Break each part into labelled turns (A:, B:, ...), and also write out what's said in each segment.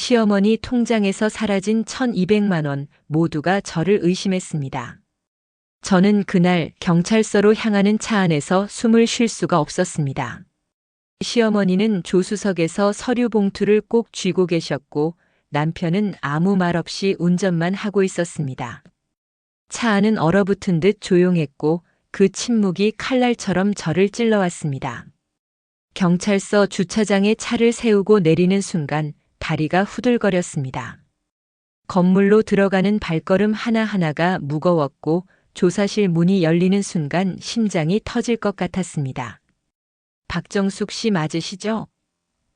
A: 시어머니 통장에서 사라진 1,200만 원, 모두가 저를 의심했습니다. 저는 그날 경찰서로 향하는 차 안에서 숨을 쉴 수가 없었습니다. 시어머니는 조수석에서 서류 봉투를 꼭 쥐고 계셨고 남편은 아무 말 없이 운전만 하고 있었습니다. 차 안은 얼어붙은 듯 조용했고 그 침묵이 칼날처럼 저를 찔러왔습니다. 경찰서 주차장에 차를 세우고 내리는 순간 다리가 후들거렸습니다. 건물로 들어가는 발걸음 하나하나가 무거웠고 조사실 문이 열리는 순간 심장이 터질 것 같았습니다. 박정숙 씨 맞으시죠?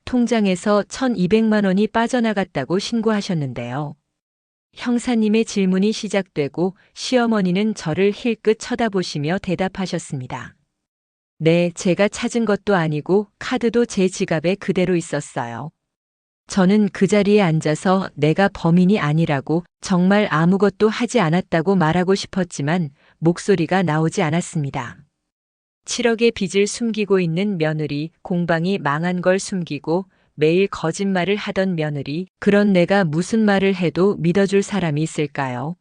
A: 통장에서 1,200만 원이 빠져나갔다고 신고하셨는데요. 형사님의 질문이 시작되고 시어머니는 저를 힐끗 쳐다보시며 대답하셨습니다. 네, 제가 찾은 것도 아니고 카드도 제 지갑에 그대로 있었어요. 저는 그 자리에 앉아서 내가 범인이 아니라고 정말 아무것도 하지 않았다고 말하고 싶었지만 목소리가 나오지 않았습니다. 7억의 빚을 숨기고 있는 며느리, 공방이 망한 걸 숨기고 매일 거짓말을 하던 며느리, 그런 내가 무슨 말을 해도 믿어줄 사람이 있을까요?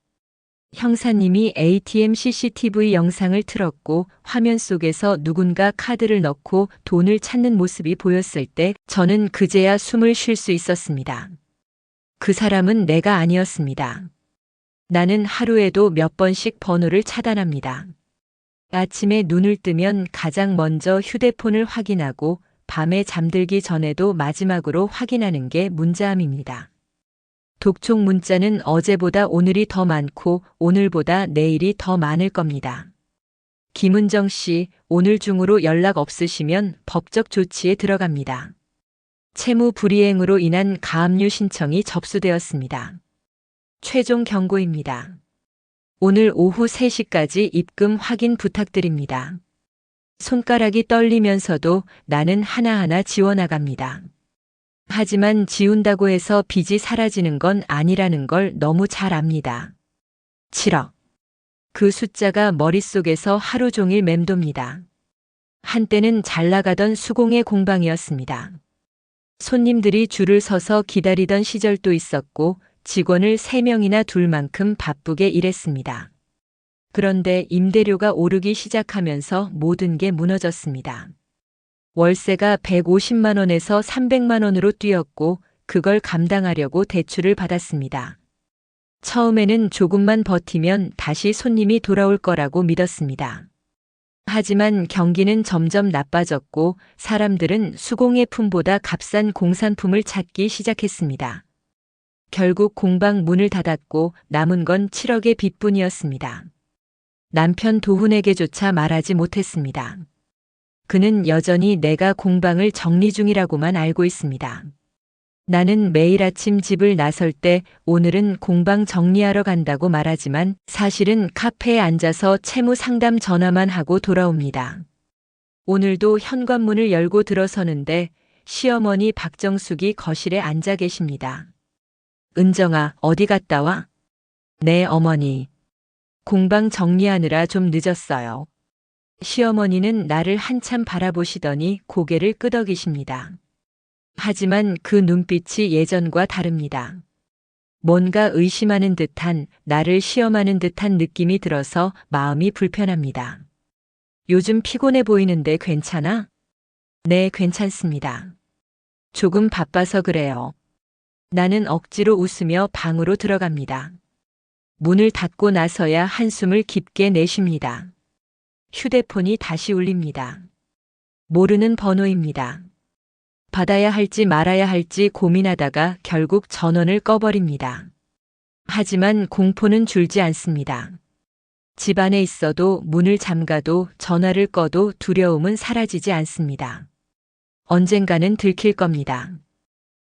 A: 형사님이 ATM CCTV 영상을 틀었고 화면 속에서 누군가 카드를 넣고 돈을 찾는 모습이 보였을 때 저는 그제야 숨을 쉴 수 있었습니다. 그 사람은 내가 아니었습니다. 나는 하루에도 몇 번씩 번호를 차단합니다. 아침에 눈을 뜨면 가장 먼저 휴대폰을 확인하고 밤에 잠들기 전에도 마지막으로 확인하는 게 문자함입니다. 독촉 문자는 어제보다 오늘이 더 많고 오늘보다 내일이 더 많을 겁니다. 김은정 씨, 오늘 중으로 연락 없으시면 법적 조치에 들어갑니다. 채무 불이행으로 인한 가압류 신청이 접수되었습니다. 최종 경고입니다. 오늘 오후 3시까지 입금 확인 부탁드립니다. 손가락이 떨리면서도 나는 하나하나 지워나갑니다. 하지만 지운다고 해서 빚이 사라지는 건 아니라는 걸 너무 잘 압니다. 7억. 그 숫자가 머릿속에서 하루 종일 맴돕니다. 한때는 잘 나가던 수공예 공방이었습니다. 손님들이 줄을 서서 기다리던 시절도 있었고 직원을 3명이나 둘 만큼 바쁘게 일했습니다. 그런데 임대료가 오르기 시작하면서 모든 게 무너졌습니다. 월세가 150만 원에서 300만 원으로 뛰었고 그걸 감당하려고 대출을 받았습니다. 처음에는 조금만 버티면 다시 손님이 돌아올 거라고 믿었습니다. 하지만 경기는 점점 나빠졌고 사람들은 수공예품보다 값싼 공산품을 찾기 시작했습니다. 결국 공방 문을 닫았고 남은 건 7억의 빚뿐이었습니다. 남편 도훈에게조차 말하지 못했습니다. 그는 여전히 내가 공방을 정리 중이라고만 알고 있습니다. 나는 매일 아침 집을 나설 때 오늘은 공방 정리하러 간다고 말하지만 사실은 카페에 앉아서 채무 상담 전화만 하고 돌아옵니다. 오늘도 현관문을 열고 들어서는데 시어머니 박정숙이 거실에 앉아 계십니다. 은정아, 어디 갔다 와? 네, 어머니. 공방 정리하느라 좀 늦었어요. 시어머니는 나를 한참 바라보시더니 고개를 끄덕이십니다. 하지만 그 눈빛이 예전과 다릅니다. 뭔가 의심하는 듯한, 나를 시험하는 듯한 느낌이 들어서 마음이 불편합니다. 요즘 피곤해 보이는데 괜찮아? 네, 괜찮습니다. 조금 바빠서 그래요. 나는 억지로 웃으며 방으로 들어갑니다. 문을 닫고 나서야 한숨을 깊게 내쉽니다. 휴대폰이 다시 울립니다. 모르는 번호입니다. 받아야 할지 말아야 할지 고민하다가 결국 전원을 꺼버립니다. 하지만 공포는 줄지 않습니다. 집 안에 있어도 문을 잠가도 전화를 꺼도 두려움은 사라지지 않습니다. 언젠가는 들킬 겁니다.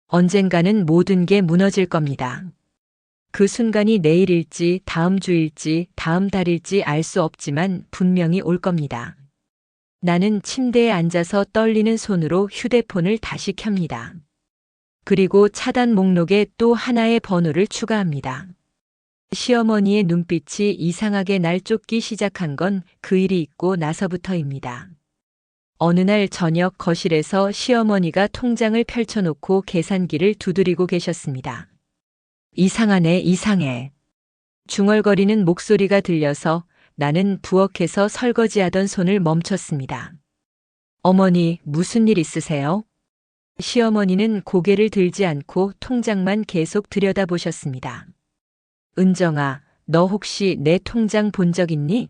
A: 언젠가는 모든 게 무너질 겁니다. 그 순간이 내일일지 다음 주일지 다음 달일지 알 수 없지만 분명히 올 겁니다. 나는 침대에 앉아서 떨리는 손으로 휴대폰을 다시 켭니다. 그리고 차단 목록에 또 하나의 번호를 추가합니다. 시어머니의 눈빛이 이상하게 날 쫓기 시작한 건 그 일이 있고 나서부터입니다. 어느 날 저녁 거실에서 시어머니가 통장을 펼쳐놓고 계산기를 두드리고 계셨습니다. 이상하네, 이상해. 중얼거리는 목소리가 들려서 나는 부엌에서 설거지하던 손을 멈췄습니다. 어머니, 무슨 일 있으세요? 시어머니는 고개를 들지 않고 통장만 계속 들여다보셨습니다. 은정아, 너 혹시 내 통장 본 적 있니?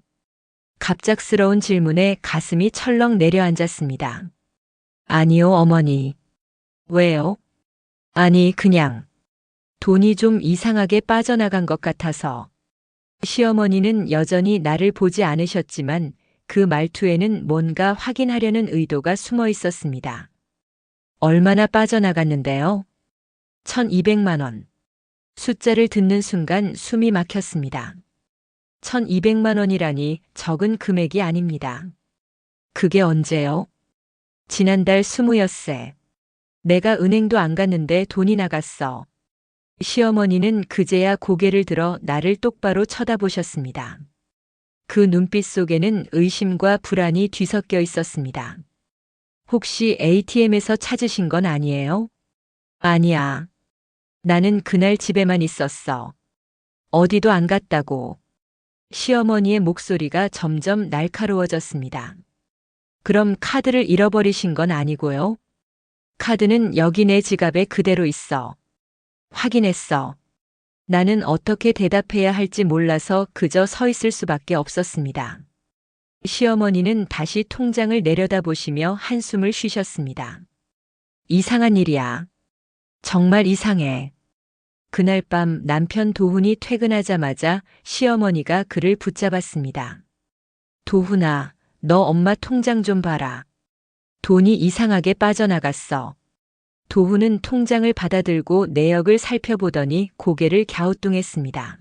A: 갑작스러운 질문에 가슴이 철렁 내려앉았습니다. 아니요, 어머니. 왜요? 아니, 그냥 돈이 좀 이상하게 빠져나간 것 같아서. 시어머니는 여전히 나를 보지 않으셨지만 그 말투에는 뭔가 확인하려는 의도가 숨어 있었습니다. 얼마나 빠져나갔는데요? 1200만 원. 숫자를 듣는 순간 숨이 막혔습니다. 1200만 원이라니 적은 금액이 아닙니다. 그게 언제요? 지난달 20엿새. 내가 은행도 안 갔는데 돈이 나갔어. 시어머니는 그제야 고개를 들어 나를 똑바로 쳐다보셨습니다. 그 눈빛 속에는 의심과 불안이 뒤섞여 있었습니다. 혹시 ATM에서 찾으신 건 아니에요? 아니야. 나는 그날 집에만 있었어. 어디도 안 갔다고. 시어머니의 목소리가 점점 날카로워졌습니다. 그럼 카드를 잃어버리신 건 아니고요? 카드는 여기 내 지갑에 그대로 있어. 확인했어. 나는 어떻게 대답해야 할지 몰라서 그저 서 있을 수밖에 없었습니다. 시어머니는 다시 통장을 내려다보시며 한숨을 쉬셨습니다. 이상한 일이야. 정말 이상해. 그날 밤 남편 도훈이 퇴근하자마자 시어머니가 그를 붙잡았습니다. 도훈아, 너 엄마 통장 좀 봐라. 돈이 이상하게 빠져나갔어. 도훈은 통장을 받아들고 내역을 살펴보더니 고개를 갸우뚱했습니다.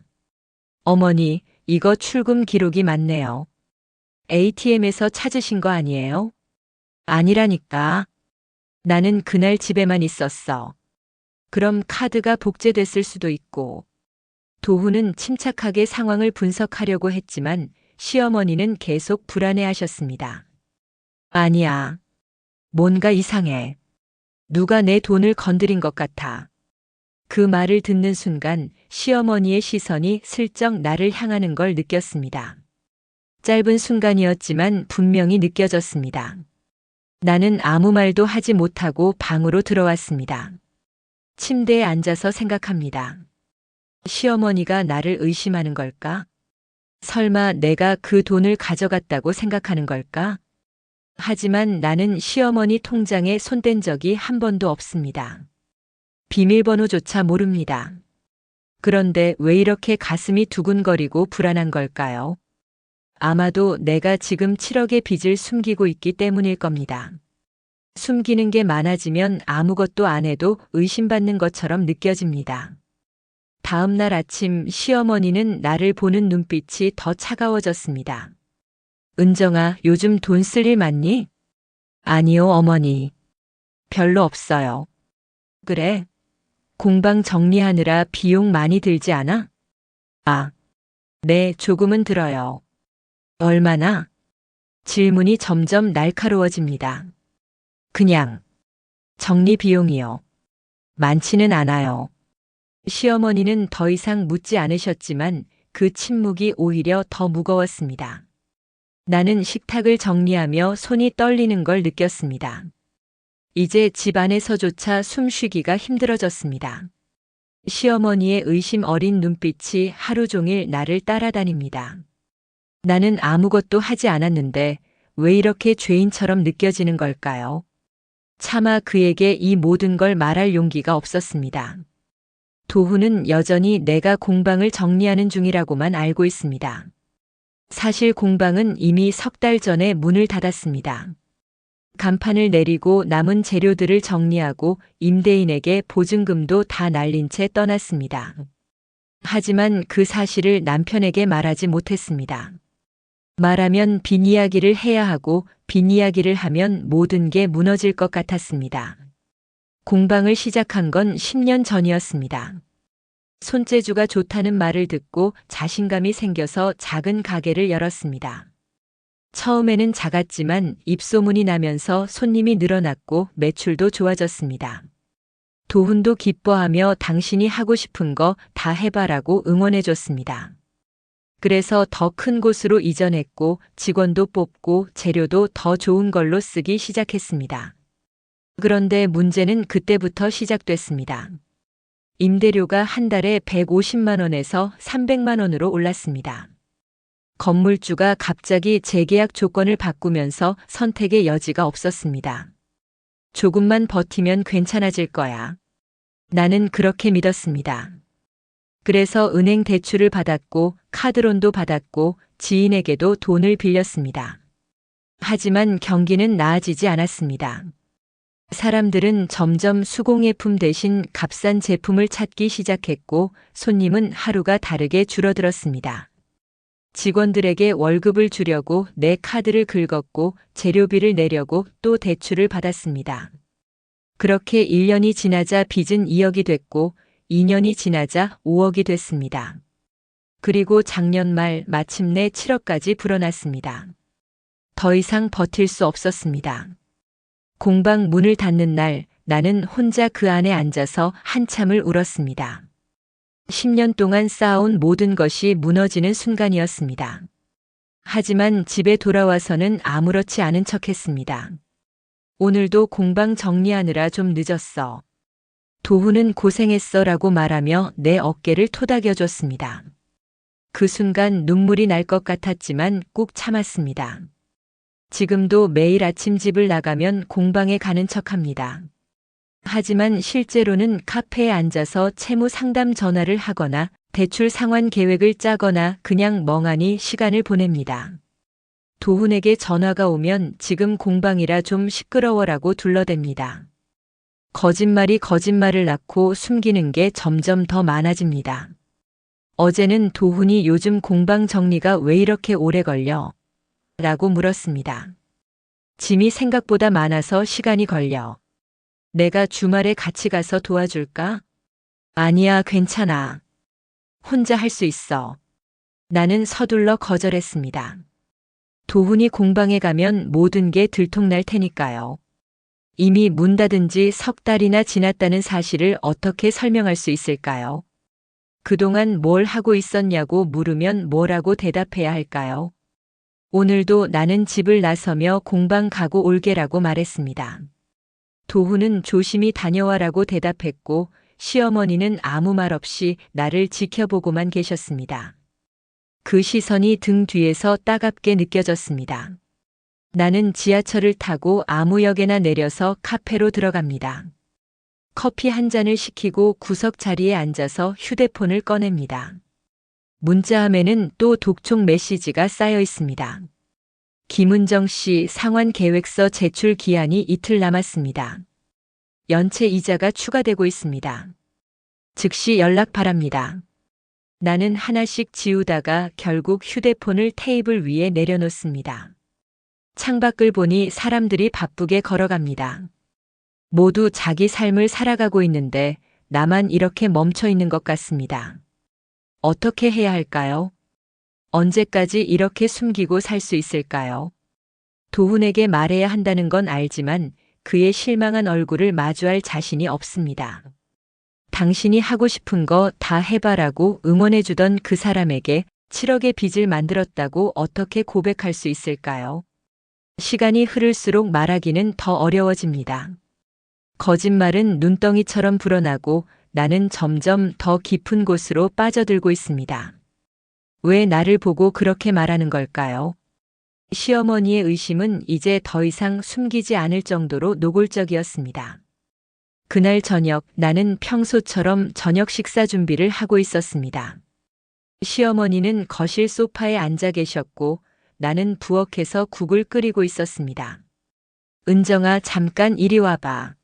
A: 어머니, 이거 출금 기록이 맞네요. ATM에서 찾으신 거 아니에요? 아니라니까. 나는 그날 집에만 있었어. 그럼 카드가 복제됐을 수도 있고. 도훈은 침착하게 상황을 분석하려고 했지만 시어머니는 계속 불안해하셨습니다. 아니야. 뭔가 이상해. 누가 내 돈을 건드린 것 같아. 그 말을 듣는 순간 시어머니의 시선이 슬쩍 나를 향하는 걸 느꼈습니다. 짧은 순간이었지만 분명히 느껴졌습니다. 나는 아무 말도 하지 못하고 방으로 들어왔습니다. 침대에 앉아서 생각합니다. 시어머니가 나를 의심하는 걸까? 설마 내가 그 돈을 가져갔다고 생각하는 걸까? 하지만 나는 시어머니 통장에 손댄 적이 한 번도 없습니다. 비밀번호조차 모릅니다. 그런데 왜 이렇게 가슴이 두근거리고 불안한 걸까요? 아마도 내가 지금 7억의 빚을 숨기고 있기 때문일 겁니다. 숨기는 게 많아지면 아무것도 안 해도 의심받는 것처럼 느껴집니다. 다음 날 아침 시어머니는 나를 보는 눈빛이 더 차가워졌습니다. 은정아, 요즘 돈 쓸 일 많니? 아니요, 어머니. 별로 없어요. 그래? 공방 정리하느라 비용 많이 들지 않아? 아, 네, 조금은 들어요. 얼마나? 질문이 점점 날카로워집니다. 그냥 정리 비용이요. 많지는 않아요. 시어머니는 더 이상 묻지 않으셨지만 그 침묵이 오히려 더 무거웠습니다. 나는 식탁을 정리하며 손이 떨리는 걸 느꼈습니다. 이제 집 안에서조차 숨쉬기가 힘들어졌습니다. 시어머니의 의심 어린 눈빛이 하루 종일 나를 따라다닙니다. 나는 아무것도 하지 않았는데 왜 이렇게 죄인처럼 느껴지는 걸까요? 차마 그에게 이 모든 걸 말할 용기가 없었습니다. 도훈은 여전히 내가 공방을 정리하는 중이라고만 알고 있습니다. 사실 공방은 이미 석 달 전에 문을 닫았습니다. 간판을 내리고 남은 재료들을 정리하고 임대인에게 보증금도 다 날린 채 떠났습니다. 하지만 그 사실을 남편에게 말하지 못했습니다. 말하면 빈 이야기를 해야 하고 빈 이야기를 하면 모든 게 무너질 것 같았습니다. 공방을 시작한 건 10년 전이었습니다. 손재주가 좋다는 말을 듣고 자신감이 생겨서 작은 가게를 열었습니다. 처음에는 작았지만 입소문이 나면서 손님이 늘어났고 매출도 좋아졌습니다. 도훈도 기뻐하며 당신이 하고 싶은 거 다 해봐라고 응원해줬습니다. 그래서 더 큰 곳으로 이전했고 직원도 뽑고 재료도 더 좋은 걸로 쓰기 시작했습니다. 그런데 문제는 그때부터 시작됐습니다. 임대료가 한 달에 150만 원에서 300만 원으로 올랐습니다. 건물주가 갑자기 재계약 조건을 바꾸면서 선택의 여지가 없었습니다. 조금만 버티면 괜찮아질 거야. 나는 그렇게 믿었습니다. 그래서 은행 대출을 받았고 카드론도 받았고 지인에게도 돈을 빌렸습니다. 하지만 경기는 나아지지 않았습니다. 사람들은 점점 수공예품 대신 값싼 제품을 찾기 시작했고 손님은 하루가 다르게 줄어들었습니다. 직원들에게 월급을 주려고 내 카드를 긁었고 재료비를 내려고 또 대출을 받았습니다. 그렇게 1년이 지나자 빚은 2억이 됐고 2년이 지나자 5억이 됐습니다. 그리고 작년 말 마침내 7억까지 불어났습니다. 더 이상 버틸 수 없었습니다. 공방 문을 닫는 날 나는 혼자 그 안에 앉아서 한참을 울었습니다. 10년 동안 쌓아온 모든 것이 무너지는 순간이었습니다. 하지만 집에 돌아와서는 아무렇지 않은 척했습니다. 오늘도 공방 정리하느라 좀 늦었어. 도훈은 고생했어라고 말하며 내 어깨를 토닥여줬습니다. 그 순간 눈물이 날 것 같았지만 꾹 참았습니다. 지금도 매일 아침 집을 나가면 공방에 가는 척합니다. 하지만 실제로는 카페에 앉아서 채무 상담 전화를 하거나 대출 상환 계획을 짜거나 그냥 멍하니 시간을 보냅니다. 도훈에게 전화가 오면 지금 공방이라 좀 시끄러워라고 둘러댑니다. 거짓말이 거짓말을 낳고 숨기는 게 점점 더 많아집니다. 어제는 도훈이 요즘 공방 정리가 왜 이렇게 오래 걸려? 라고 물었습니다. 짐이 생각보다 많아서 시간이 걸려. 내가 주말에 같이 가서 도와줄까? 아니야, 괜찮아. 혼자 할 수 있어. 나는 서둘러 거절했습니다. 도훈이 공방에 가면 모든 게 들통날 테니까요. 이미 문 닫은 지 석 달이나 지났다는 사실을 어떻게 설명할 수 있을까요? 그동안 뭘 하고 있었냐고 물으면 뭐라고 대답해야 할까요? 오늘도 나는 집을 나서며 공방 가고 올게라고 말했습니다. 도훈은 조심히 다녀와라고 대답했고 시어머니는 아무 말 없이 나를 지켜보고만 계셨습니다. 그 시선이 등 뒤에서 따갑게 느껴졌습니다. 나는 지하철을 타고 아무역에나 내려서 카페로 들어갑니다. 커피 한 잔을 시키고 구석 자리에 앉아서 휴대폰을 꺼냅니다. 문자함에는 또 독촉 메시지가 쌓여 있습니다. 김은정 씨 상환 계획서 제출 기한이 이틀 남았습니다. 연체 이자가 추가되고 있습니다. 즉시 연락 바랍니다. 나는 하나씩 지우다가 결국 휴대폰을 테이블 위에 내려놓습니다. 창밖을 보니 사람들이 바쁘게 걸어갑니다. 모두 자기 삶을 살아가고 있는데 나만 이렇게 멈춰 있는 것 같습니다. 어떻게 해야 할까요? 언제까지 이렇게 숨기고 살 수 있을까요? 도훈에게 말해야 한다는 건 알지만 그의 실망한 얼굴을 마주할 자신이 없습니다. 당신이 하고 싶은 거 다 해봐라고 응원해주던 그 사람에게 7억의 빚을 만들었다고 어떻게 고백할 수 있을까요? 시간이 흐를수록 말하기는 더 어려워집니다. 거짓말은 눈덩이처럼 불어나고 나는 점점 더 깊은 곳으로 빠져들고 있습니다. 왜 나를 보고 그렇게 말하는 걸까요? 시어머니의 의심은 이제 더 이상 숨기지 않을 정도로 노골적이었습니다. 그날 저녁 나는 평소처럼 저녁 식사 준비를 하고 있었습니다. 시어머니는 거실 소파에 앉아 계셨고 나는 부엌에서 국을 끓이고 있었습니다. 은정아, 잠깐 이리 와봐.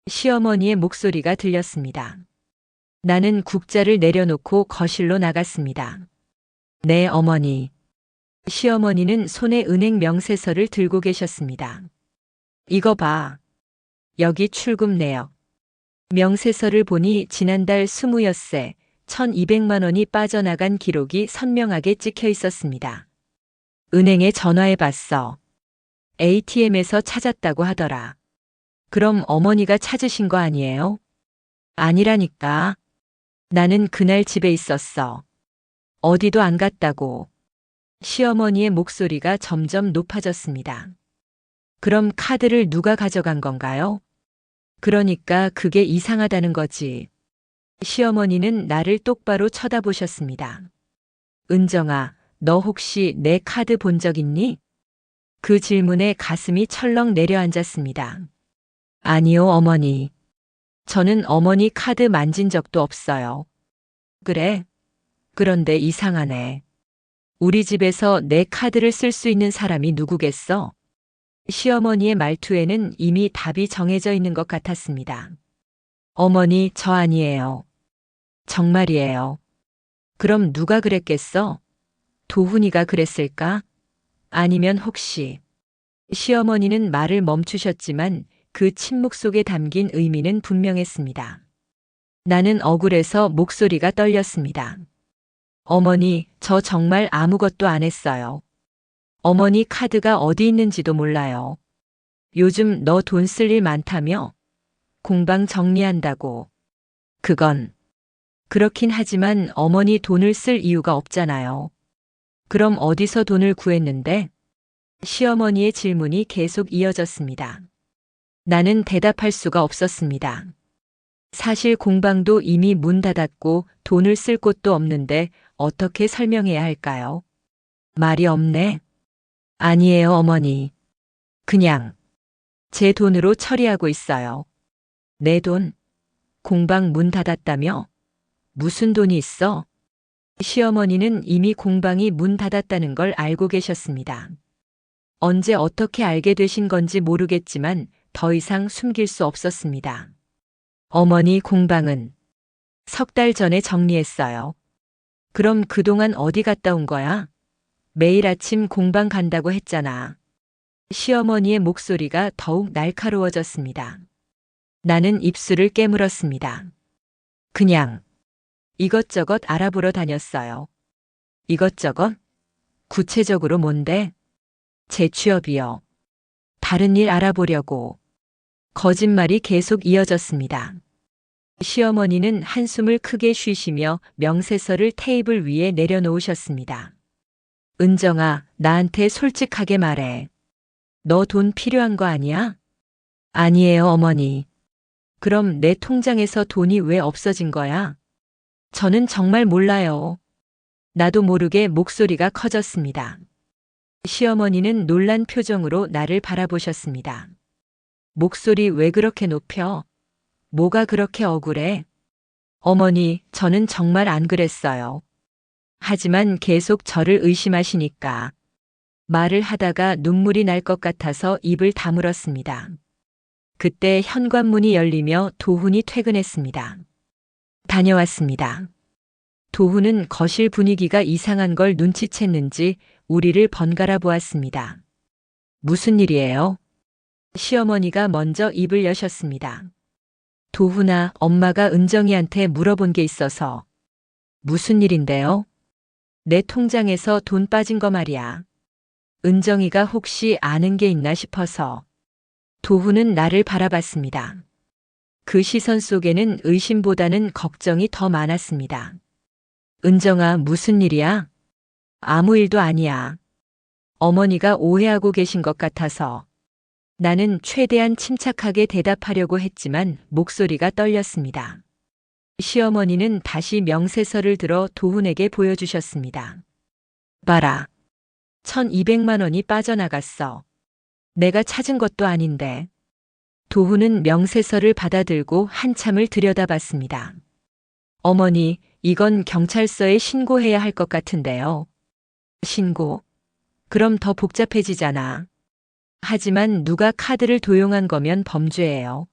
A: 시어머니의 목소리가 들렸습니다. 나는 국자를 내려놓고 거실로 나갔습니다. 네, 어머니. 시어머니는 손에 은행 명세서를 들고 계셨습니다. 이거 봐. 여기 출금 내역. 명세서를 보니 지난달 20엿새 1,200만 원이 빠져나간 기록이 선명하게 찍혀 있었습니다. 은행에 전화해 봤어. ATM에서 찾았다고 하더라. 그럼 어머니가 찾으신 거 아니에요? 아니라니까. 나는 그날 집에 있었어. 어디도 안 갔다고. 시어머니의 목소리가 점점 높아졌습니다. 그럼 카드를 누가 가져간 건가요? 그러니까 그게 이상하다는 거지. 시어머니는 나를 똑바로 쳐다보셨습니다. 은정아, 너 혹시 내 카드 본 적 있니? 그 질문에 가슴이 철렁 내려앉았습니다. 아니요, 어머니. 저는 어머니 카드 만진 적도 없어요. 그래? 그런데 이상하네. 우리 집에서 내 카드를 쓸 수 있는 사람이 누구겠어? 시어머니의 말투에는 이미 답이 정해져 있는 것 같았습니다. 어머니, 저 아니에요. 정말이에요. 그럼 누가 그랬겠어? 도훈이가 그랬을까? 아니면 혹시. 시어머니는 말을 멈추셨지만 그 침묵 속에 담긴 의미는 분명했습니다. 나는 억울해서 목소리가 떨렸습니다. 어머니, 저 정말 아무것도 안 했어요. 어머니 카드가 어디 있는지도 몰라요. 요즘 너 돈 쓸 일 많다며? 공방 정리한다고. 그건. 그렇긴 하지만 어머니 돈을 쓸 이유가 없잖아요. 그럼 어디서 돈을 구했는데? 시어머니의 질문이 계속 이어졌습니다. 나는 대답할 수가 없었습니다. 사실 공방도 이미 문 닫았고 돈을 쓸 곳도 없는데 어떻게 설명해야 할까요? 말이 없네. 아니에요, 어머니. 그냥 제 돈으로 처리하고 있어요. 내 돈? 공방 문 닫았다며? 무슨 돈이 있어? 시어머니는 이미 공방이 문 닫았다는 걸 알고 계셨습니다. 언제 어떻게 알게 되신 건지 모르겠지만 더 이상 숨길 수 없었습니다. 어머니 공방은 석 달 전에 정리했어요. 그럼 그동안 어디 갔다 온 거야? 매일 아침 공방 간다고 했잖아. 시어머니의 목소리가 더욱 날카로워졌습니다. 나는 입술을 깨물었습니다. 그냥 이것저것 알아보러 다녔어요. 이것저것? 구체적으로 뭔데? 제 취업이요. 다른 일 알아보려고. 거짓말이 계속 이어졌습니다. 시어머니는 한숨을 크게 쉬시며 명세서를 테이블 위에 내려놓으셨습니다. 은정아, 나한테 솔직하게 말해. 너 돈 필요한 거 아니야? 아니에요, 어머니. 그럼 내 통장에서 돈이 왜 없어진 거야? 저는 정말 몰라요. 나도 모르게 목소리가 커졌습니다. 시어머니는 놀란 표정으로 나를 바라보셨습니다. 목소리 왜 그렇게 높여? 뭐가 그렇게 억울해? 어머니, 저는 정말 안 그랬어요. 하지만 계속 저를 의심하시니까. 말을 하다가 눈물이 날 것 같아서 입을 다물었습니다. 그때 현관문이 열리며 도훈이 퇴근했습니다. 다녀왔습니다. 도훈은 거실 분위기가 이상한 걸 눈치챘는지 우리를 번갈아 보았습니다. 무슨 일이에요? 시어머니가 먼저 입을 여셨습니다. 도훈아, 엄마가 은정이한테 물어본 게 있어서. 무슨 일인데요? 내 통장에서 돈 빠진 거 말이야. 은정이가 혹시 아는 게 있나 싶어서. 도훈은 나를 바라봤습니다. 그 시선 속에는 의심보다는 걱정이 더 많았습니다. 은정아, 무슨 일이야? 아무 일도 아니야. 어머니가 오해하고 계신 것 같아서. 나는 최대한 침착하게 대답하려고 했지만 목소리가 떨렸습니다. 시어머니는 다시 명세서를 들어 도훈에게 보여주셨습니다. 봐라. 1200만 원이 빠져나갔어. 내가 찾은 것도 아닌데. 도훈은 명세서를 받아들고 한참을 들여다봤습니다. 어머니, 이건 경찰서에 신고해야 할 것 같은데요. 신고? 그럼 더 복잡해지잖아. 하지만 누가 카드를 도용한 거면 범죄예요.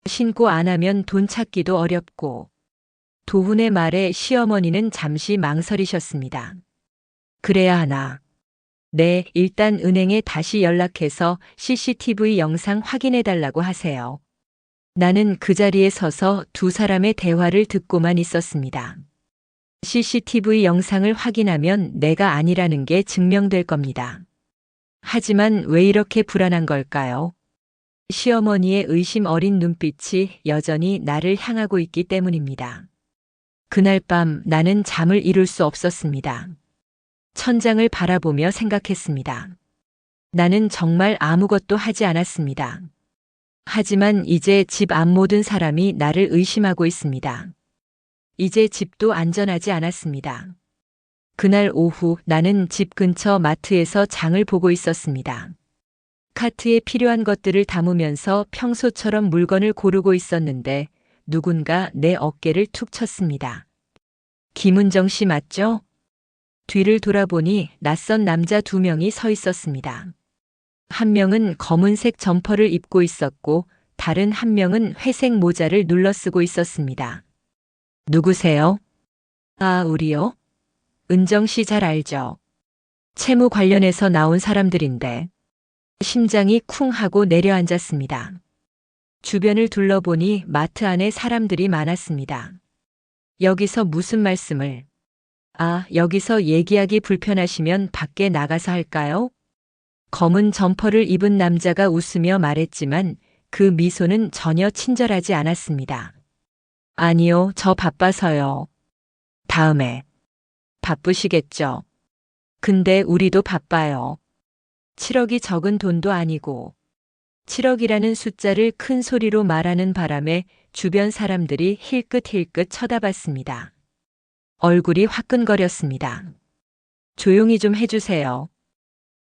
A: 신고 안 하면 돈 찾기도 어렵고. 도훈의 말에 시어머니는 잠시 망설이셨습니다. 그래야 하나. 네, 일단 은행에 다시 연락해서 CCTV 영상 확인해 달라고 하세요. 나는 그 자리에 서서 두 사람의 대화를 듣고만 있었습니다. CCTV 영상을 확인하면 내가 아니라는 게 증명될 겁니다. 하지만 왜 이렇게 불안한 걸까요? 시어머니의 의심 어린 눈빛이 여전히 나를 향하고 있기 때문입니다. 그날 밤 나는 잠을 이룰 수 없었습니다. 천장을 바라보며 생각했습니다. 나는 정말 아무것도 하지 않았습니다. 하지만 이제 집 앞 모든 사람이 나를 의심하고 있습니다. 이제 집도 안전하지 않았습니다. 그날 오후 나는 집 근처 마트에서 장을 보고 있었습니다. 카트에 필요한 것들을 담으면서 평소처럼 물건을 고르고 있었는데 누군가 내 어깨를 툭 쳤습니다. 김은정 씨 맞죠? 뒤를 돌아보니 낯선 남자 2명이 서 있었습니다. 한 명은 검은색 점퍼를 입고 있었고 다른 한 명은 회색 모자를 눌러쓰고 있었습니다. 누구세요? 아, 우리요? 은정 씨 잘 알죠? 채무 관련해서 나온 사람들인데. 심장이 쿵 하고 내려앉았습니다. 주변을 둘러보니 마트 안에 사람들이 많았습니다. 여기서 무슨 말씀을? 아, 여기서 얘기하기 불편하시면 밖에 나가서 할까요? 검은 점퍼를 입은 남자가 웃으며 말했지만 그 미소는 전혀 친절하지 않았습니다. 아니요, 저 바빠서요. 다음에. 바쁘시겠죠. 근데 우리도 바빠요. 7억이 적은 돈도 아니고 7억이라는 숫자를 큰 소리로 말하는 바람에 주변 사람들이 힐끗힐끗 쳐다봤습니다. 얼굴이 화끈거렸습니다. 조용히 좀 해주세요.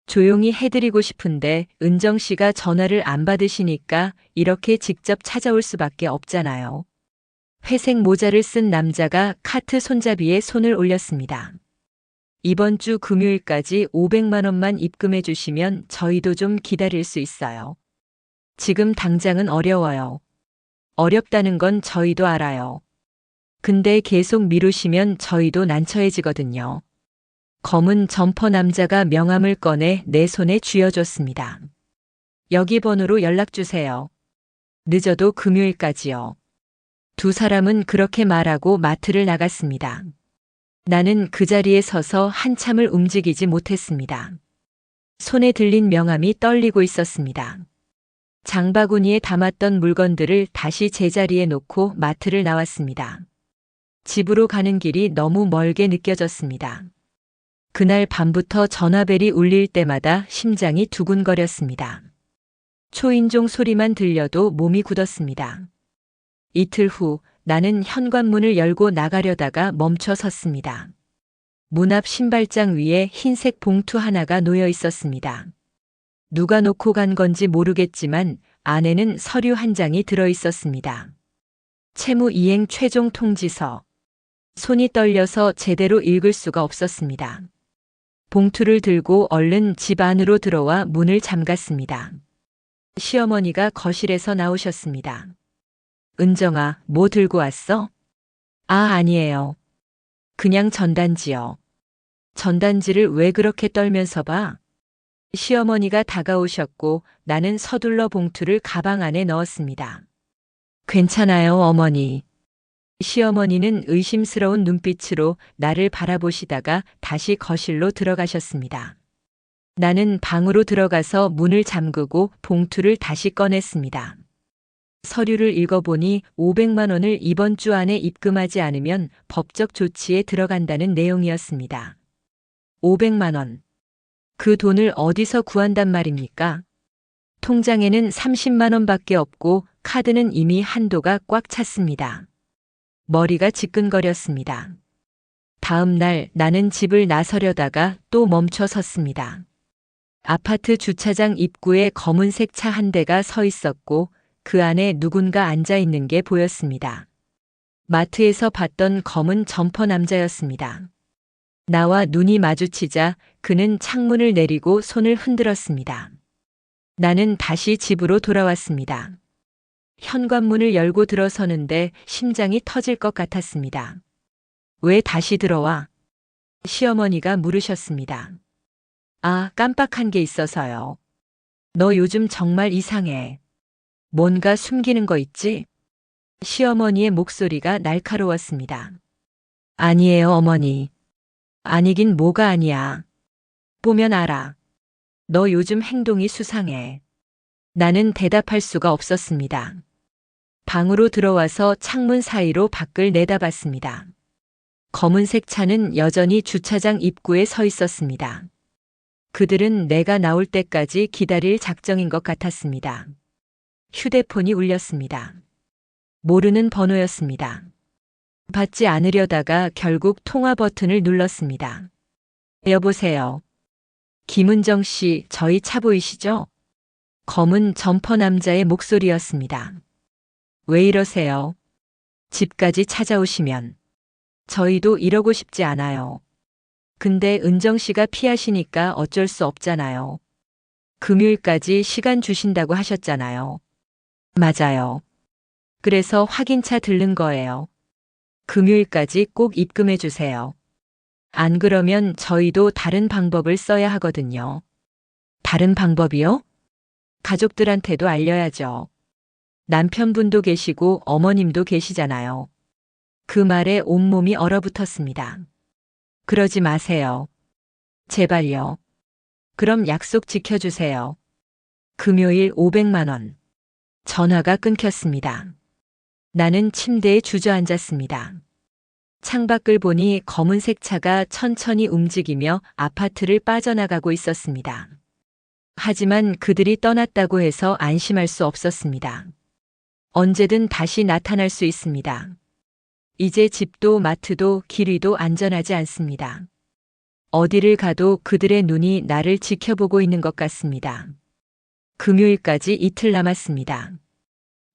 A: 조용히 해드리고 싶은데 은정 씨가 전화를 안 받으시니까 이렇게 직접 찾아올 수밖에 없잖아요. 회색 모자를 쓴 남자가 카트 손잡이에 손을 올렸습니다. 이번 주 금요일까지 500만 원만 입금해 주시면 저희도 좀 기다릴 수 있어요. 지금 당장은 어려워요. 어렵다는 건 저희도 알아요. 근데 계속 미루시면 저희도 난처해지거든요. 검은 점퍼 남자가 명함을 꺼내 내 손에 쥐어줬습니다. 여기 번호로 연락 주세요. 늦어도 금요일까지요. 2 사람은 그렇게 말하고 마트를 나갔습니다. 나는 그 자리에 서서 한참을 움직이지 못했습니다. 손에 들린 명함이 떨리고 있었습니다. 장바구니에 담았던 물건들을 다시 제자리에 놓고 마트를 나왔습니다. 집으로 가는 길이 너무 멀게 느껴졌습니다. 그날 밤부터 전화벨이 울릴 때마다 심장이 두근거렸습니다. 초인종 소리만 들려도 몸이 굳었습니다. 이틀 후 나는 현관문을 열고 나가려다가 멈춰 섰습니다. 문 앞 신발장 위에 흰색 봉투 하나가 놓여 있었습니다. 누가 놓고 간 건지 모르겠지만 안에는 서류 한 장이 들어 있었습니다. 채무 이행 최종 통지서. 손이 떨려서 제대로 읽을 수가 없었습니다. 봉투를 들고 얼른 집 안으로 들어와 문을 잠갔습니다. 시어머니가 거실에서 나오셨습니다. 은정아, 뭐 들고 왔어? 아, 아니에요. 그냥 전단지요. 전단지를 왜 그렇게 떨면서 봐? 시어머니가 다가오셨고 나는 서둘러 봉투를 가방 안에 넣었습니다. 괜찮아요, 어머니. 시어머니는 의심스러운 눈빛으로 나를 바라보시다가 다시 거실로 들어가셨습니다. 나는 방으로 들어가서 문을 잠그고 봉투를 다시 꺼냈습니다. 서류를 읽어보니 500만 원을 이번 주 안에 입금하지 않으면 법적 조치에 들어간다는 내용이었습니다. 500만 원. 그 돈을 어디서 구한단 말입니까? 통장에는 30만 원밖에 없고 카드는 이미 한도가 꽉 찼습니다. 머리가 지끈거렸습니다. 다음 날 나는 집을 나서려다가 또 멈춰 섰습니다. 아파트 주차장 입구에 검은색 차 한 대가 서 있었고 그 안에 누군가 앉아 있는 게 보였습니다. 마트에서 봤던 검은 점퍼 남자였습니다. 나와 눈이 마주치자 그는 창문을 내리고 손을 흔들었습니다. 나는 다시 집으로 돌아왔습니다. 현관문을 열고 들어서는데 심장이 터질 것 같았습니다. 왜 다시 들어와? 시어머니가 물으셨습니다. 아, 깜빡한 게 있어서요. 너 요즘 정말 이상해. 뭔가 숨기는 거 있지? 시어머니의 목소리가 날카로웠습니다. 아니에요, 어머니. 아니긴 뭐가 아니야. 보면 알아. 너 요즘 행동이 수상해. 나는 대답할 수가 없었습니다. 방으로 들어와서 창문 사이로 밖을 내다봤습니다. 검은색 차는 여전히 주차장 입구에 서 있었습니다. 그들은 내가 나올 때까지 기다릴 작정인 것 같았습니다. 휴대폰이 울렸습니다. 모르는 번호였습니다. 받지 않으려다가 결국 통화 버튼을 눌렀습니다. 여보세요. 김은정 씨, 저희 차 보이시죠? 검은 점퍼 남자의 목소리였습니다. 왜 이러세요? 집까지 찾아오시면. 저희도 이러고 싶지 않아요. 근데 은정 씨가 피하시니까 어쩔 수 없잖아요. 금요일까지 시간 주신다고 하셨잖아요. 맞아요. 그래서 확인차 들른 거예요. 금요일까지 꼭 입금해 주세요. 안 그러면 저희도 다른 방법을 써야 하거든요. 다른 방법이요? 가족들한테도 알려야죠. 남편분도 계시고 어머님도 계시잖아요. 그 말에 온몸이 얼어붙었습니다. 그러지 마세요. 제발요. 그럼 약속 지켜주세요. 금요일 500만 원. 전화가 끊겼습니다. 나는 침대에 주저앉았습니다. 창밖을 보니 검은색 차가 천천히 움직이며 아파트를 빠져나가고 있었습니다. 하지만 그들이 떠났다고 해서 안심할 수 없었습니다. 언제든 다시 나타날 수 있습니다. 이제 집도 마트도 길 위도 안전하지 않습니다. 어디를 가도 그들의 눈이 나를 지켜보고 있는 것 같습니다. 금요일까지 이틀 남았습니다.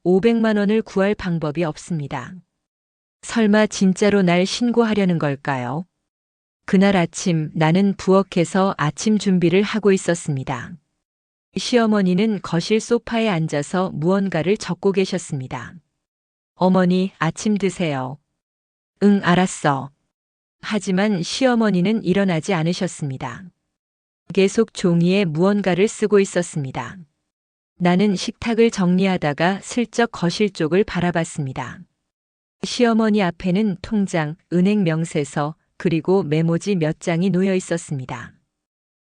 A: 500만 원을 구할 방법이 없습니다. 설마 진짜로 날 신고하려는 걸까요? 그날 아침 나는 부엌에서 아침 준비를 하고 있었습니다. 시어머니는 거실 소파에 앉아서 무언가를 적고 계셨습니다. 어머니, 아침 드세요. 응, 알았어. 하지만 시어머니는 일어나지 않으셨습니다. 계속 종이에 무언가를 쓰고 있었습니다. 나는 식탁을 정리하다가 슬쩍 거실 쪽을 바라봤습니다. 시어머니 앞에는 통장, 은행 명세서, 그리고 메모지 몇 장이 놓여 있었습니다.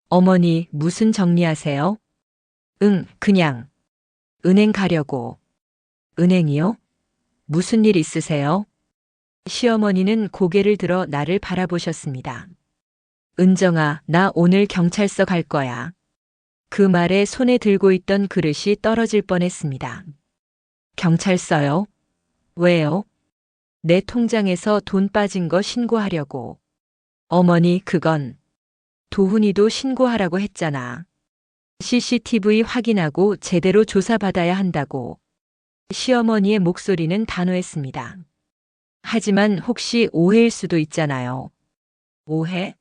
A: 어머니, 무슨 정리하세요? 응, 그냥. 은행 가려고. 은행이요? 무슨 일 있으세요? 시어머니는 고개를 들어 나를 바라보셨습니다. 은정아, 나 오늘 경찰서 갈 거야. 그 말에 손에 들고 있던 그릇이 떨어질 뻔했습니다. 경찰서요? 왜요? 내 통장에서 돈 빠진 거 신고하려고. 어머니, 그건 도훈이도 신고하라고 했잖아. CCTV 확인하고 제대로 조사받아야 한다고. 시어머니의 목소리는 단호했습니다. 하지만 혹시 오해일 수도 있잖아요. 오해?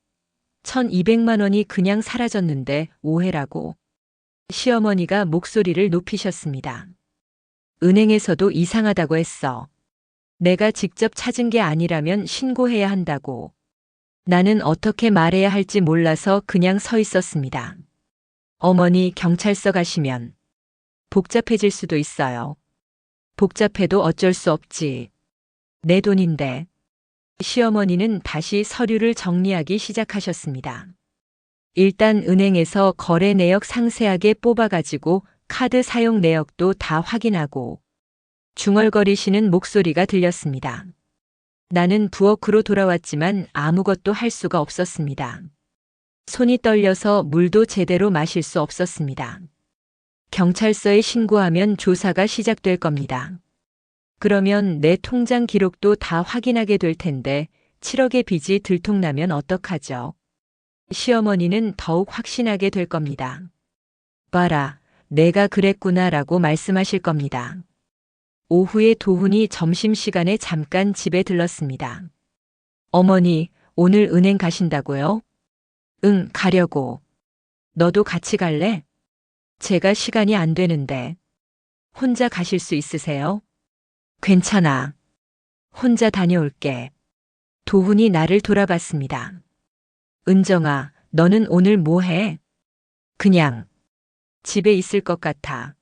A: 1200만 원이 그냥 사라졌는데 오해라고. 시어머니가 목소리를 높이셨습니다. 은행에서도 이상하다고 했어. 내가 직접 찾은 게 아니라면 신고해야 한다고. 나는 어떻게 말해야 할지 몰라서 그냥 서 있었습니다. 어머니, 경찰서 가시면 복잡해질 수도 있어요. 복잡해도 어쩔 수 없지. 내 돈인데. 시어머니는 다시 서류를 정리하기 시작하셨습니다. 일단 은행에서 거래 내역 상세하게 뽑아가지고 카드 사용 내역도 다 확인하고. 중얼거리시는 목소리가 들렸습니다. 나는 부엌으로 돌아왔지만 아무것도 할 수가 없었습니다. 손이 떨려서 물도 제대로 마실 수 없었습니다. 경찰서에 신고하면 조사가 시작될 겁니다. 그러면 내 통장 기록도 다 확인하게 될 텐데 7억의 빚이 들통나면 어떡하죠? 시어머니는 더욱 확신하게 될 겁니다. 봐라, 내가 그랬구나라고 말씀하실 겁니다. 오후에 도훈이 점심시간에 잠깐 집에 들렀습니다. 어머니, 오늘 은행 가신다고요? 응, 가려고. 너도 같이 갈래? 제가 시간이 안 되는데. 혼자 가실 수 있으세요? 괜찮아. 혼자 다녀올게. 도훈이 나를 돌아봤습니다. 은정아, 너는 오늘 뭐 해? 그냥. 집에 있을 것 같아.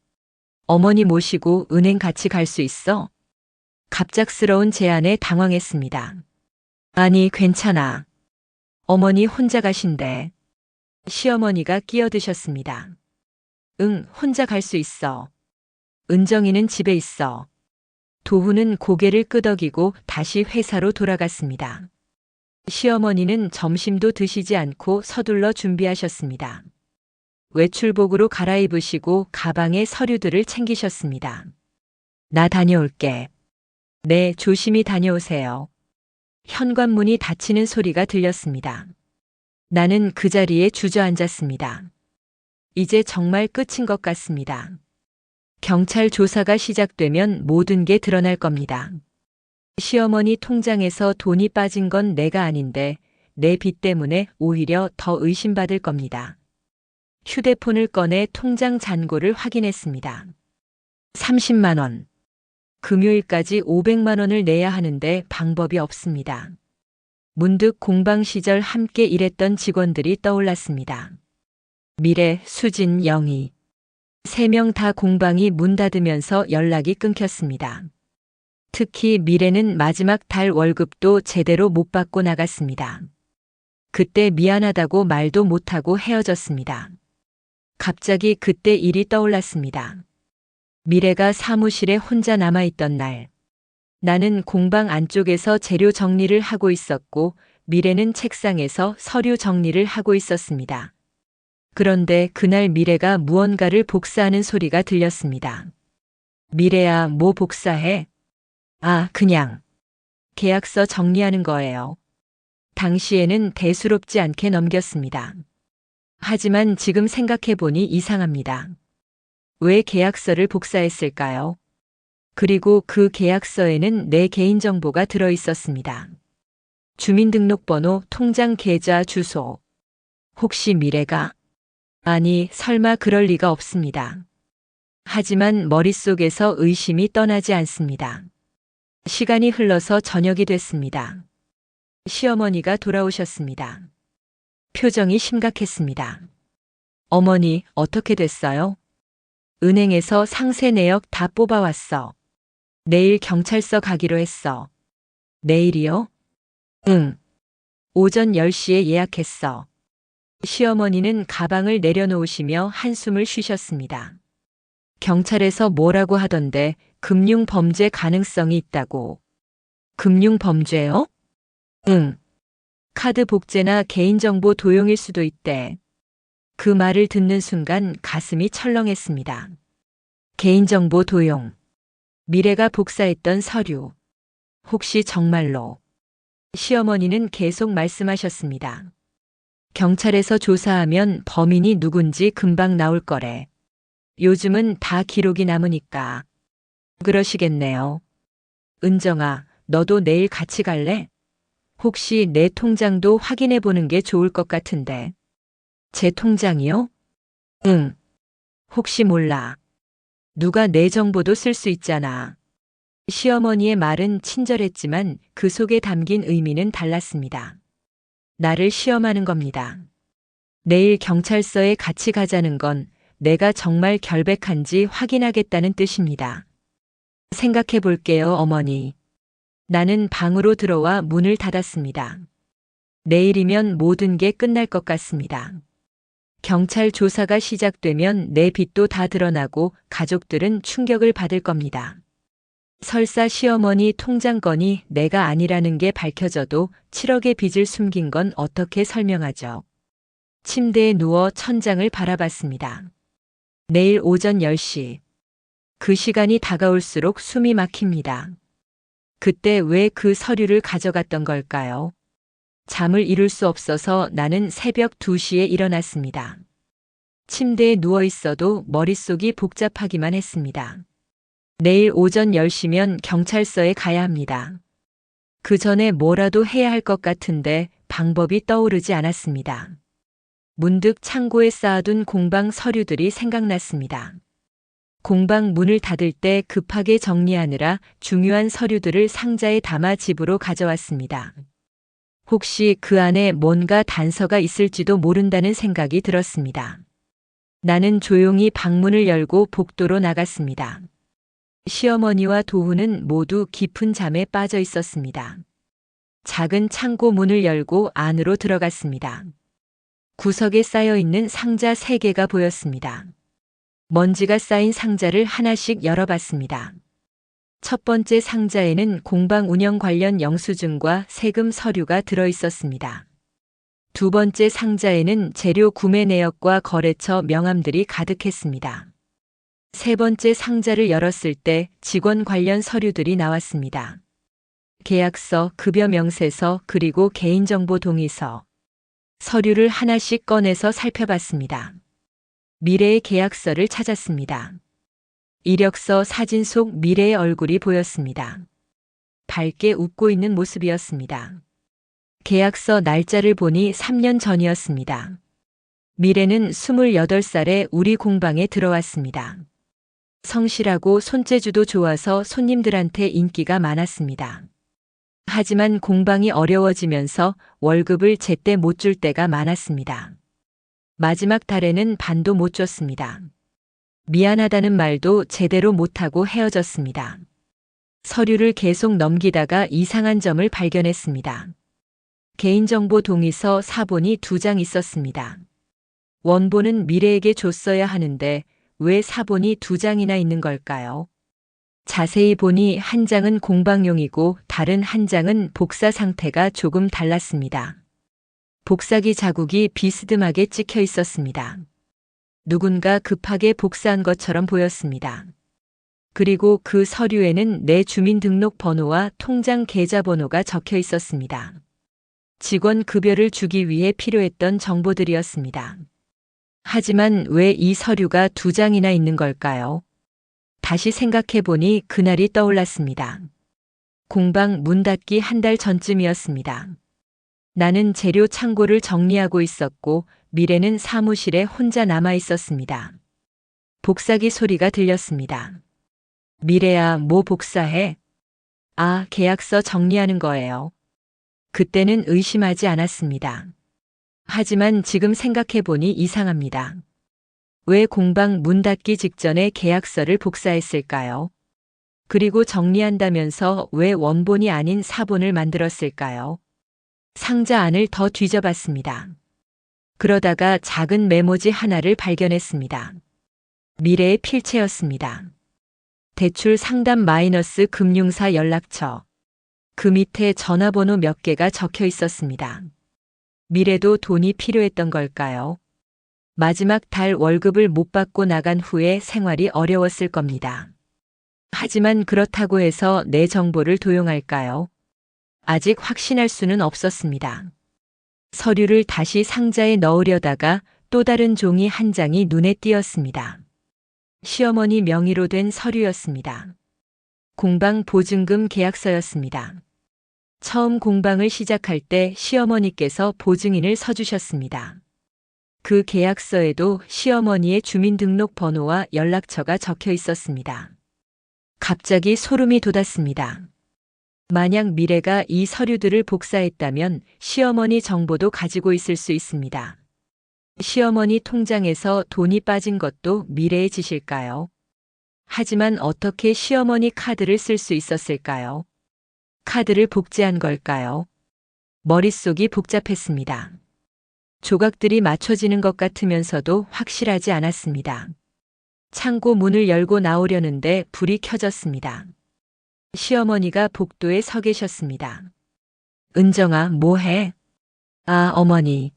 A: 어머니 모시고 은행 같이 갈 수 있어? 갑작스러운 제안에 당황했습니다. 아니, 괜찮아. 어머니 혼자 가신대. 시어머니가 끼어드셨습니다. 응, 혼자 갈 수 있어. 은정이는 집에 있어. 도훈은 고개를 끄덕이고 다시 회사로 돌아갔습니다. 시어머니는 점심도 드시지 않고 서둘러 준비하셨습니다. 외출복으로 갈아입으시고 가방에 서류들을 챙기셨습니다. 나 다녀올게. 네, 조심히 다녀오세요. 현관문이 닫히는 소리가 들렸습니다. 나는 그 자리에 주저앉았습니다. 이제 정말 끝인 것 같습니다. 경찰 조사가 시작되면 모든 게 드러날 겁니다. 시어머니 통장에서 돈이 빠진 건 내가 아닌데 내 빚 때문에 오히려 더 의심받을 겁니다. 휴대폰을 꺼내 통장 잔고를 확인했습니다. 30만 원. 금요일까지 500만 원을 내야 하는데 방법이 없습니다. 문득 공방 시절 함께 일했던 직원들이 떠올랐습니다. 미래, 수진, 영희. 3명 다 공방이 문 닫으면서 연락이 끊겼습니다. 특히 미래는 마지막 달 월급도 제대로 못 받고 나갔습니다. 그때 미안하다고 말도 못하고 헤어졌습니다. 갑자기 그때 일이 떠올랐습니다. 미래가 사무실에 혼자 남아있던 날, 나는 공방 안쪽에서 재료 정리를 하고 있었고 미래는 책상에서 서류 정리를 하고 있었습니다. 그런데 그날 미래가 무언가를 복사하는 소리가 들렸습니다. 미래야, 뭐 복사해? 아, 그냥 계약서 정리하는 거예요. 당시에는 대수롭지 않게 넘겼습니다. 하지만 지금 생각해보니 이상합니다. 왜 계약서를 복사했을까요? 그리고 그 계약서에는 내 개인정보가 들어있었습니다. 주민등록번호, 통장 계좌, 주소. 혹시 미래가? 아니, 설마 그럴 리가 없습니다. 하지만 머릿속에서 의심이 떠나지 않습니다. 시간이 흘러서 저녁이 됐습니다. 시어머니가 돌아오셨습니다. 표정이 심각했습니다. 어머니, 어떻게 됐어요? 은행에서 상세 내역 다 뽑아왔어. 내일 경찰서 가기로 했어. 내일이요? 응. 오전 10시에 예약했어. 시어머니는 가방을 내려놓으시며 한숨을 쉬셨습니다. 경찰에서 뭐라고 하던데 금융범죄 가능성이 있다고. 금융범죄요? 응. 카드 복제나 개인정보 도용일 수도 있대. 그 말을 듣는 순간 가슴이 철렁했습니다. 개인정보 도용. 미래가 복사했던 서류. 혹시 정말로. 시어머니는 계속 말씀하셨습니다. 경찰에서 조사하면 범인이 누군지 금방 나올 거래. 요즘은 다 기록이 남으니까. 그러시겠네요. 은정아, 너도 내일 같이 갈래? 혹시 내 통장도 확인해 보는 게 좋을 것 같은데. 제 통장이요? 응. 혹시 몰라. 누가 내 정보도 쓸 수 있잖아. 시어머니의 말은 친절했지만 그 속에 담긴 의미는 달랐습니다. 나를 시험하는 겁니다. 내일 경찰서에 같이 가자는 건 내가 정말 결백한지 확인하겠다는 뜻입니다. 생각해 볼게요, 어머니. 나는 방으로 들어와 문을 닫았습니다. 내일이면 모든 게 끝날 것 같습니다. 경찰 조사가 시작되면 내 빚도 다 드러나고 가족들은 충격을 받을 겁니다. 설사 시어머니 통장건이 내가 아니라는 게 밝혀져도 7억의 빚을 숨긴 건 어떻게 설명하죠? 침대에 누워 천장을 바라봤습니다. 내일 오전 10시. 그 시간이 다가올수록 숨이 막힙니다. 그때 왜 그 서류를 가져갔던 걸까요? 잠을 이룰 수 없어서 나는 새벽 2시에 일어났습니다. 침대에 누워 있어도 머릿속이 복잡하기만 했습니다. 내일 오전 10시면 경찰서에 가야 합니다. 그 전에 뭐라도 해야 할 것 같은데 방법이 떠오르지 않았습니다. 문득 창고에 쌓아둔 공방 서류들이 생각났습니다. 공방 문을 닫을 때 급하게 정리하느라 중요한 서류들을 상자에 담아 집으로 가져왔습니다. 혹시 그 안에 뭔가 단서가 있을지도 모른다는 생각이 들었습니다. 나는 조용히 방문을 열고 복도로 나갔습니다. 시어머니와 도훈은 모두 깊은 잠에 빠져 있었습니다. 작은 창고 문을 열고 안으로 들어갔습니다. 구석에 쌓여 있는 상자 3개가 보였습니다. 먼지가 쌓인 상자를 하나씩 열어봤습니다. 첫 번째 상자에는 공방 운영 관련 영수증과 세금 서류가 들어 있었습니다. 두 번째 상자에는 재료 구매 내역과 거래처 명함들이 가득했습니다. 세 번째 상자를 열었을 때 직원 관련 서류들이 나왔습니다. 계약서, 급여 명세서, 그리고 개인정보 동의서. 서류를 하나씩 꺼내서 살펴봤습니다. 미래의 계약서를 찾았습니다. 이력서 사진 속 미래의 얼굴이 보였습니다. 밝게 웃고 있는 모습이었습니다. 계약서 날짜를 보니 3년 전이었습니다. 미래는 28살에 우리 공방에 들어왔습니다. 성실하고 손재주도 좋아서 손님들한테 인기가 많았습니다. 하지만 공방이 어려워지면서 월급을 제때 못 줄 때가 많았습니다. 마지막 달에는 반도 못 줬습니다. 미안하다는 말도 제대로 못하고 헤어졌습니다. 서류를 계속 넘기다가 이상한 점을 발견했습니다. 개인정보 동의서 사본이 2장 있었습니다. 원본은 미래에게 줬어야 하는데 왜 사본이 2장이나 있는 걸까요? 자세히 보니 한 장은 공방용이고 다른 한 장은 복사 상태가 조금 달랐습니다. 복사기 자국이 비스듬하게 찍혀 있었습니다. 누군가 급하게 복사한 것처럼 보였습니다. 그리고 그 서류에는 내 주민등록번호와 통장 계좌번호가 적혀 있었습니다. 직원 급여를 주기 위해 필요했던 정보들이었습니다. 하지만 왜 이 서류가 2장이나 있는 걸까요? 다시 생각해 보니 그날이 떠올랐습니다. 공방 문 닫기 한 달 전쯤이었습니다. 나는 재료 창고를 정리하고 있었고 미래는 사무실에 혼자 남아 있었습니다. 복사기 소리가 들렸습니다. 미래야, 뭐 복사해? 아, 계약서 정리하는 거예요. 그때는 의심하지 않았습니다. 하지만 지금 생각해 보니 이상합니다. 왜 공방 문 닫기 직전에 계약서를 복사했을까요? 그리고 정리한다면서 왜 원본이 아닌 사본을 만들었을까요? 상자 안을 더 뒤져봤습니다. 그러다가 작은 메모지 하나를 발견했습니다. 미래의 필체였습니다. 대출 상담 마이너스 금융사 연락처. 그 밑에 전화번호 몇 개가 적혀 있었습니다. 미래도 돈이 필요했던 걸까요? 마지막 달 월급을 못 받고 나간 후에 생활이 어려웠을 겁니다. 하지만 그렇다고 해서 내 정보를 도용할까요? 아직 확신할 수는 없었습니다. 서류를 다시 상자에 넣으려다가 또 다른 종이 한 장이 눈에 띄었습니다. 시어머니 명의로 된 서류였습니다. 공방 보증금 계약서였습니다. 처음 공방을 시작할 때 시어머니께서 보증인을 서주셨습니다. 그 계약서에도 시어머니의 주민등록번호와 연락처가 적혀 있었습니다. 갑자기 소름이 돋았습니다. 만약 미래가 이 서류들을 복사했다면 시어머니 정보도 가지고 있을 수 있습니다. 시어머니 통장에서 돈이 빠진 것도 미래의 짓일까요? 하지만 어떻게 시어머니 카드를 쓸 수 있었을까요? 카드를 복제한 걸까요? 머릿속이 복잡했습니다. 조각들이 맞춰지는 것 같으면서도 확실하지 않았습니다. 창고 문을 열고 나오려는데 불이 켜졌습니다. 시어머니가 복도에 서 계셨습니다. 은정아, 뭐해? 아, 어머니.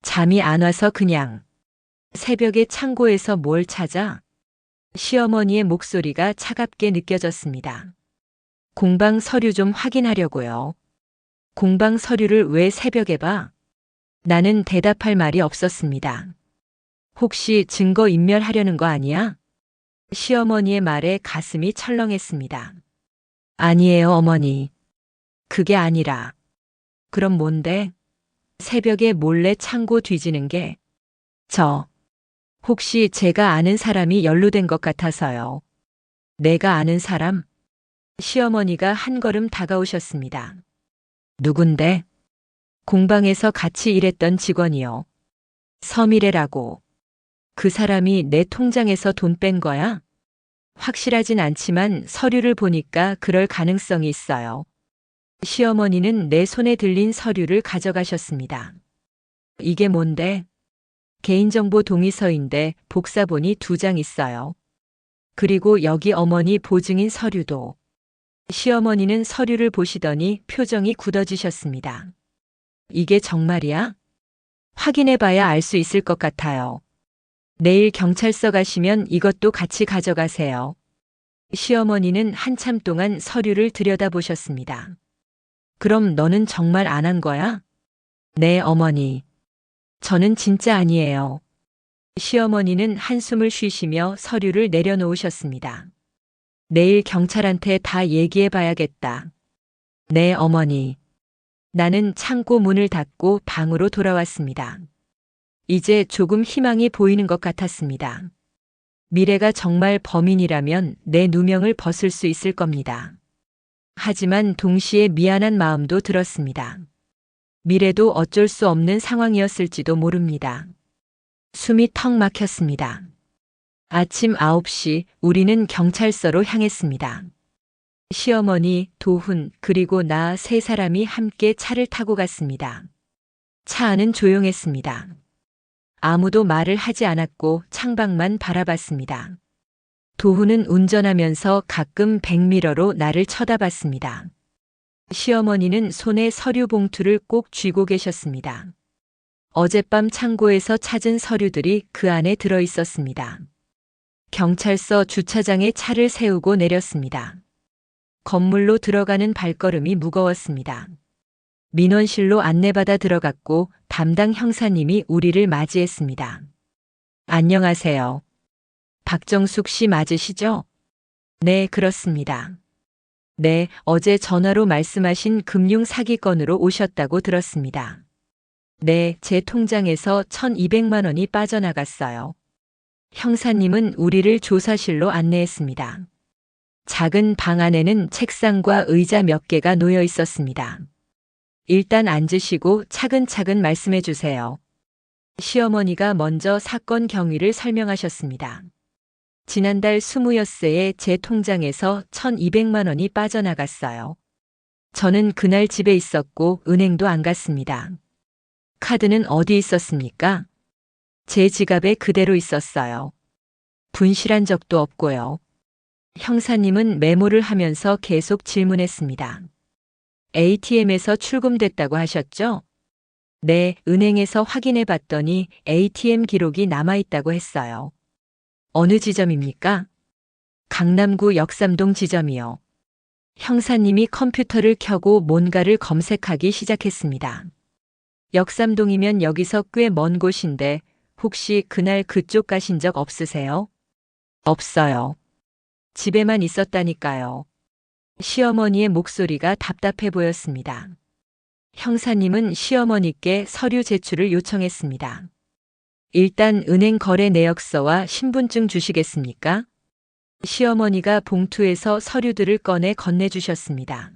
A: 잠이 안 와서 그냥. 새벽에 창고에서 뭘 찾아? 시어머니의 목소리가 차갑게 느껴졌습니다. 공방 서류 좀 확인하려고요. 공방 서류를 왜 새벽에 봐? 나는 대답할 말이 없었습니다. 혹시 증거 인멸하려는 거 아니야? 시어머니의 말에 가슴이 철렁했습니다. 아니에요, 어머니. 그게 아니라. 그럼 뭔데? 새벽에 몰래 창고 뒤지는 게. 혹시 제가 아는 사람이 연루된 것 같아서요. 내가 아는 사람? 시어머니가 한 걸음 다가오셨습니다. 누군데? 공방에서 같이 일했던 직원이요. 서미래라고. 그 사람이 내 통장에서 돈 뺀 거야? 확실하진 않지만 서류를 보니까 그럴 가능성이 있어요. 시어머니는 내 손에 들린 서류를 가져가셨습니다. 이게 뭔데? 개인정보 동의서인데 복사본이 2장 있어요. 그리고 여기 어머니 보증인 서류도. 시어머니는 서류를 보시더니 표정이 굳어지셨습니다. 이게 정말이야? 확인해 봐야 알 수 있을 것 같아요. 내일 경찰서 가시면 이것도 같이 가져가세요. 시어머니는 한참 동안 서류를 들여다보셨습니다. 그럼 너는 정말 안 한 거야? 네, 어머니. 저는 진짜 아니에요. 시어머니는 한숨을 쉬시며 서류를 내려놓으셨습니다. 내일 경찰한테 다 얘기해 봐야겠다. 네, 어머니. 나는 창고 문을 닫고 방으로 돌아왔습니다. 이제 조금 희망이 보이는 것 같았습니다. 미래가 정말 범인이라면 내 누명을 벗을 수 있을 겁니다. 하지만 동시에 미안한 마음도 들었습니다. 미래도 어쩔 수 없는 상황이었을지도 모릅니다. 숨이 턱 막혔습니다. 아침 9시 우리는 경찰서로 향했습니다. 시어머니, 도훈, 그리고 나 3사람이 함께 차를 타고 갔습니다. 차 안은 조용했습니다. 아무도 말을 하지 않았고 창밖만 바라봤습니다. 도훈은 운전하면서 가끔 백미러로 나를 쳐다봤습니다. 시어머니는 손에 서류 봉투를 꼭 쥐고 계셨습니다. 어젯밤 창고에서 찾은 서류들이 그 안에 들어 있었습니다. 경찰서 주차장에 차를 세우고 내렸습니다. 건물로 들어가는 발걸음이 무거웠습니다. 민원실로 안내받아 들어갔고 담당 형사님이 우리를 맞이했습니다. 안녕하세요. 박정숙 씨 맞으시죠? 네, 그렇습니다. 네, 어제 전화로 말씀하신 금융 사기 건으로 오셨다고 들었습니다. 네, 제 통장에서 1,200만 원이 빠져나갔어요. 형사님은 우리를 조사실로 안내했습니다. 작은 방 안에는 책상과 의자 몇 개가 놓여 있었습니다. 일단 앉으시고 차근차근 말씀해 주세요. 시어머니가 먼저 사건 경위를 설명하셨습니다. 지난달 20엿새에 제 통장에서 1,200만 원이 빠져나갔어요. 저는 그날 집에 있었고 은행도 안 갔습니다. 카드는 어디 있었습니까? 제 지갑에 그대로 있었어요. 분실한 적도 없고요. 형사님은 메모를 하면서 계속 질문했습니다. ATM에서 출금됐다고 하셨죠? 네, 은행에서 확인해 봤더니 ATM 기록이 남아있다고 했어요. 어느 지점입니까? 강남구 역삼동 지점이요. 형사님이 컴퓨터를 켜고 뭔가를 검색하기 시작했습니다. 역삼동이면 여기서 꽤 먼 곳인데 혹시 그날 그쪽 가신 적 없으세요? 없어요. 집에만 있었다니까요. 시어머니의 목소리가 답답해 보였습니다. 형사님은 시어머니께 서류 제출을 요청했습니다. 일단 은행 거래 내역서와 신분증 주시겠습니까? 시어머니가 봉투에서 서류들을 꺼내 건네주셨습니다.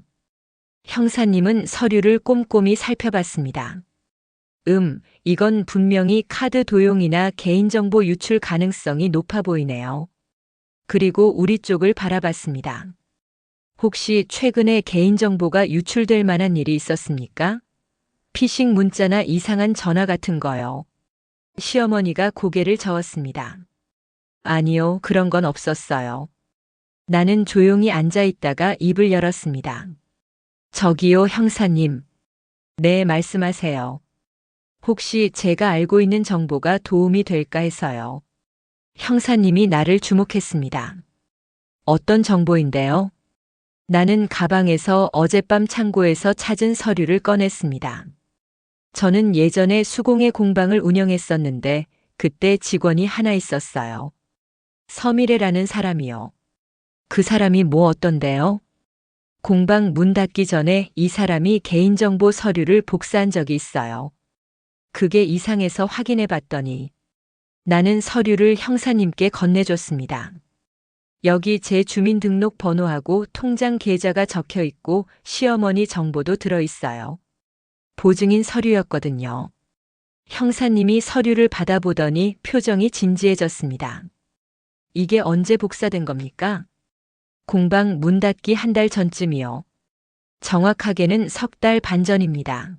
A: 형사님은 서류를 꼼꼼히 살펴봤습니다. 이건 분명히 카드 도용이나 개인정보 유출 가능성이 높아 보이네요. 그리고 우리 쪽을 바라봤습니다. 혹시 최근에 개인정보가 유출될 만한 일이 있었습니까? 피싱 문자나 이상한 전화 같은 거요. 시어머니가 고개를 저었습니다. 아니요, 그런 건 없었어요. 나는 조용히 앉아 있다가 입을 열었습니다. 저기요, 형사님. 네, 말씀하세요. 혹시 제가 알고 있는 정보가 도움이 될까 해서요. 형사님이 나를 주목했습니다. 어떤 정보인데요? 나는 가방에서 어젯밤 창고에서 찾은 서류를 꺼냈습니다. 저는 예전에 수공예 공방을 운영했었는데 그때 직원이 하나 있었어요. 서미래라는 사람이요. 그 사람이 뭐 어떤데요? 공방 문 닫기 전에 이 사람이 개인정보 서류를 복사한 적이 있어요. 그게 이상해서 확인해 봤더니 나는 서류를 형사님께 건네줬습니다. 여기 제 주민등록번호하고 통장 계좌가 적혀 있고 시어머니 정보도 들어 있어요. 보증인 서류였거든요. 형사님이 서류를 받아보더니 표정이 진지해졌습니다. 이게 언제 복사된 겁니까? 공방 문 닫기 1달 전쯤이요. 정확하게는 석 달 반 전입니다.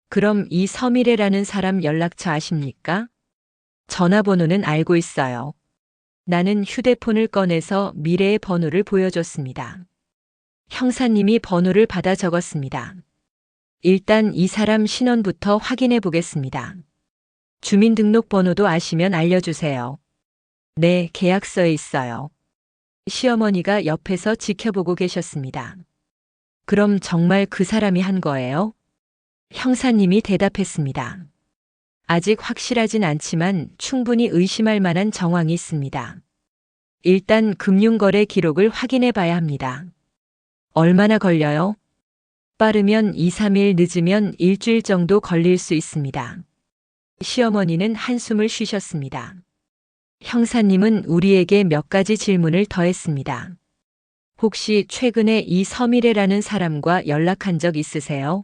A: 그럼 이 서미래라는 사람 연락처 아십니까? 전화번호는 알고 있어요. 나는 휴대폰을 꺼내서 미래의 번호를 보여줬습니다. 형사님이 번호를 받아 적었습니다. 일단 이 사람 신원부터 확인해 보겠습니다. 주민등록번호도 아시면 알려주세요. 네, 계약서에 있어요. 시어머니가 옆에서 지켜보고 계셨습니다. 그럼 정말 그 사람이 한 거예요? 형사님이 대답했습니다. 아직 확실하진 않지만 충분히 의심할 만한 정황이 있습니다. 일단 금융거래 기록을 확인해 봐야 합니다. 얼마나 걸려요? 빠르면 2, 3일, 늦으면 일주일 정도 걸릴 수 있습니다. 시어머니는 한숨을 쉬셨습니다. 형사님은 우리에게 몇 가지 질문을 더했습니다. 혹시 최근에 이 서미래라는 사람과 연락한 적 있으세요?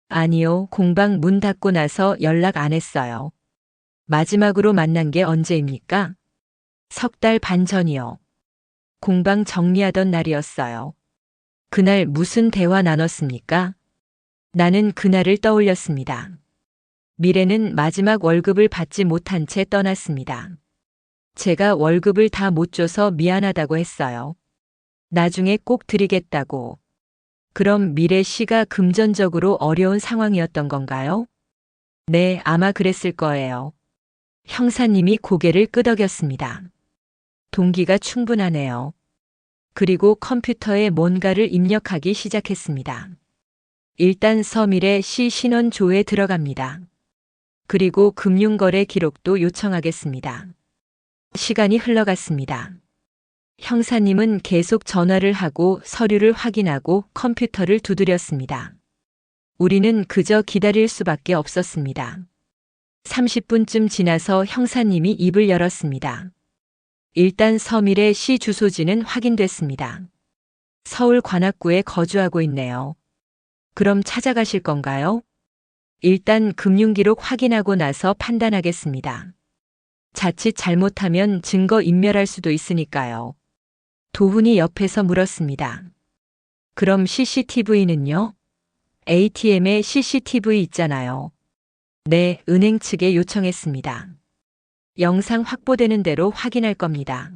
A: 아니요, 공방 문 닫고 나서 연락 안 했어요. 마지막으로 만난 게 언제입니까? 석 달 반 전이요. 공방 정리하던 날이었어요. 그날 무슨 대화 나눴습니까? 나는 그날을 떠올렸습니다. 미래는 마지막 월급을 받지 못한 채 떠났습니다. 제가 월급을 다 못 줘서 미안하다고 했어요. 나중에 꼭 드리겠다고. 그럼 미래 씨가 금전적으로 어려운 상황이었던 건가요? 네, 아마 그랬을 거예요. 형사님이 고개를 끄덕였습니다. 동기가 충분하네요. 그리고 컴퓨터에 뭔가를 입력하기 시작했습니다. 일단 서미래 씨 신원조에 들어갑니다. 그리고 금융거래 기록도 요청하겠습니다. 시간이 흘러갔습니다. 형사님은 계속 전화를 하고 서류를 확인하고 컴퓨터를 두드렸습니다. 우리는 그저 기다릴 수밖에 없었습니다. 30분쯤 지나서 형사님이 입을 열었습니다. 일단 서미래 씨 주소지는 확인됐습니다. 서울 관악구에 거주하고 있네요. 그럼 찾아가실 건가요? 일단 금융기록 확인하고 나서 판단하겠습니다. 자칫 잘못하면 증거 인멸할 수도 있으니까요. 도훈이 옆에서 물었습니다. 그럼 CCTV는요? ATM에 CCTV 있잖아요. 네, 은행 측에 요청했습니다. 영상 확보되는 대로 확인할 겁니다.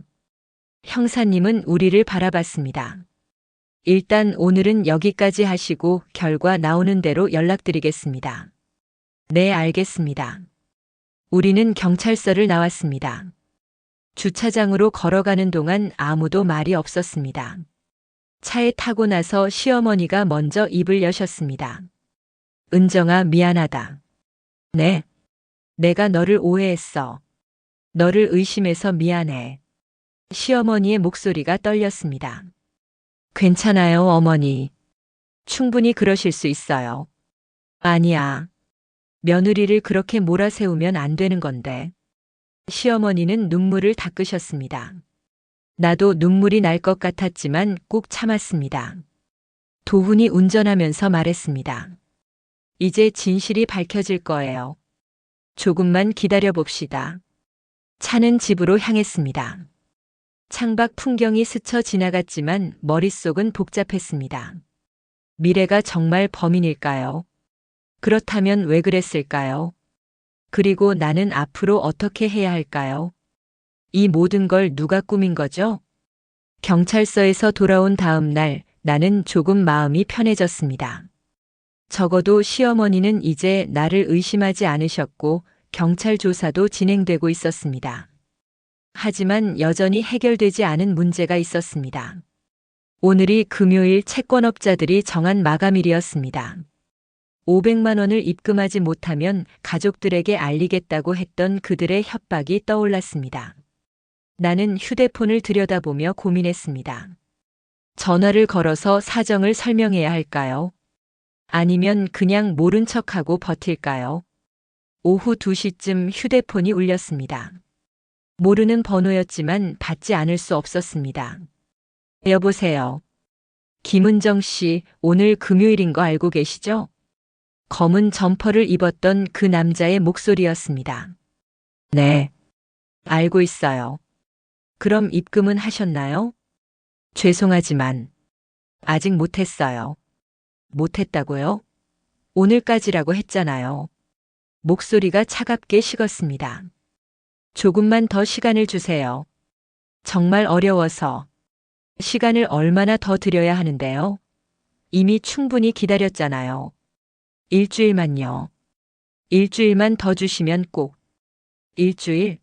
A: 형사님은 우리를 바라봤습니다. 일단 오늘은 여기까지 하시고 결과 나오는 대로 연락드리겠습니다. 네, 알겠습니다. 우리는 경찰서를 나왔습니다. 주차장으로 걸어가는 동안 아무도 말이 없었습니다. 차에 타고 나서 시어머니가 먼저 입을 여셨습니다. 은정아, 미안하다. 네. 내가 너를 오해했어. 너를 의심해서 미안해. 시어머니의 목소리가 떨렸습니다. 괜찮아요, 어머니. 충분히 그러실 수 있어요. 아니야. 며느리를 그렇게 몰아세우면 안 되는 건데. 시어머니는 눈물을 닦으셨습니다. 나도 눈물이 날 것 같았지만 꾹 참았습니다. 도훈이 운전하면서 말했습니다. 이제 진실이 밝혀질 거예요. 조금만 기다려 봅시다. 차는 집으로 향했습니다. 창밖 풍경이 스쳐 지나갔지만 머릿속은 복잡했습니다. 미래가 정말 범인일까요? 그렇다면 왜 그랬을까요? 그리고 나는 앞으로 어떻게 해야 할까요? 이 모든 걸 누가 꾸민 거죠? 경찰서에서 돌아온 다음 날 나는 조금 마음이 편해졌습니다. 적어도 시어머니는 이제 나를 의심하지 않으셨고 경찰 조사도 진행되고 있었습니다. 하지만 여전히 해결되지 않은 문제가 있었습니다. 오늘이 금요일 채권업자들이 정한 마감일이었습니다. 500만 원을 입금하지 못하면 가족들에게 알리겠다고 했던 그들의 협박이 떠올랐습니다. 나는 휴대폰을 들여다보며 고민했습니다. 전화를 걸어서 사정을 설명해야 할까요? 아니면 그냥 모른 척하고 버틸까요? 오후 2시쯤 휴대폰이 울렸습니다. 모르는 번호였지만 받지 않을 수 없었습니다. 여보세요. 김은정 씨, 오늘 금요일인 거 알고 계시죠? 검은 점퍼를 입었던 그 남자의 목소리였습니다. 네. 알고 있어요. 그럼 입금은 하셨나요? 죄송하지만 아직 못했어요. 못했다고요? 오늘까지라고 했잖아요. 목소리가 차갑게 식었습니다. 조금만 더 시간을 주세요. 정말 어려워서. 시간을 얼마나 더 드려야 하는데요? 이미 충분히 기다렸잖아요. 일주일만요. 일주일만 더 주시면 꼭. 일주일?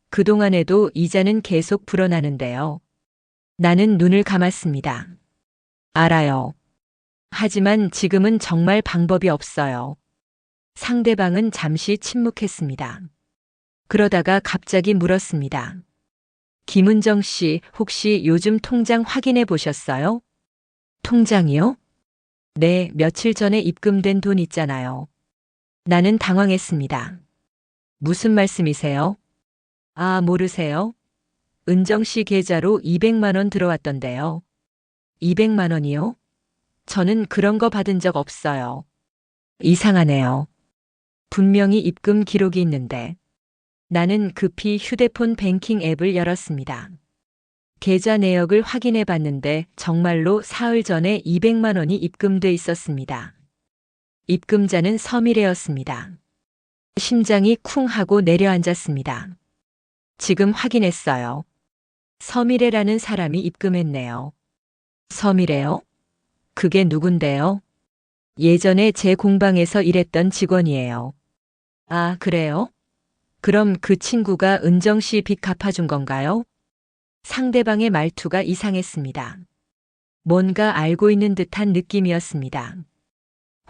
A: 그동안에도 이자는 계속 불어나는데요. 나는 눈을 감았습니다. 알아요. 하지만 지금은 정말 방법이 없어요. 상대방은 잠시 침묵했습니다. 그러다가 갑자기 물었습니다. 김은정 씨, 혹시 요즘 통장 확인해 보셨어요? 통장이요? 네, 며칠 전에 입금된 돈 있잖아요. 나는 당황했습니다. 무슨 말씀이세요? 아, 모르세요? 은정 씨 계좌로 200만 원 들어왔던데요. 200만 원이요? 저는 그런 거 받은 적 없어요. 이상하네요. 분명히 입금 기록이 있는데. 나는 급히 휴대폰 뱅킹 앱을 열었습니다. 계좌 내역을 확인해 봤는데 정말로 사흘 전에 200만 원이 입금돼 있었습니다. 입금자는 서미래였습니다. 심장이 쿵 하고 내려앉았습니다. 지금 확인했어요. 서미래라는 사람이 입금했네요. 서미래요? 그게 누군데요? 예전에 제 공방에서 일했던 직원이에요. 아, 그래요? 그럼 그 친구가 은정 씨 빚 갚아준 건가요? 상대방의 말투가 이상했습니다. 뭔가 알고 있는 듯한 느낌이었습니다.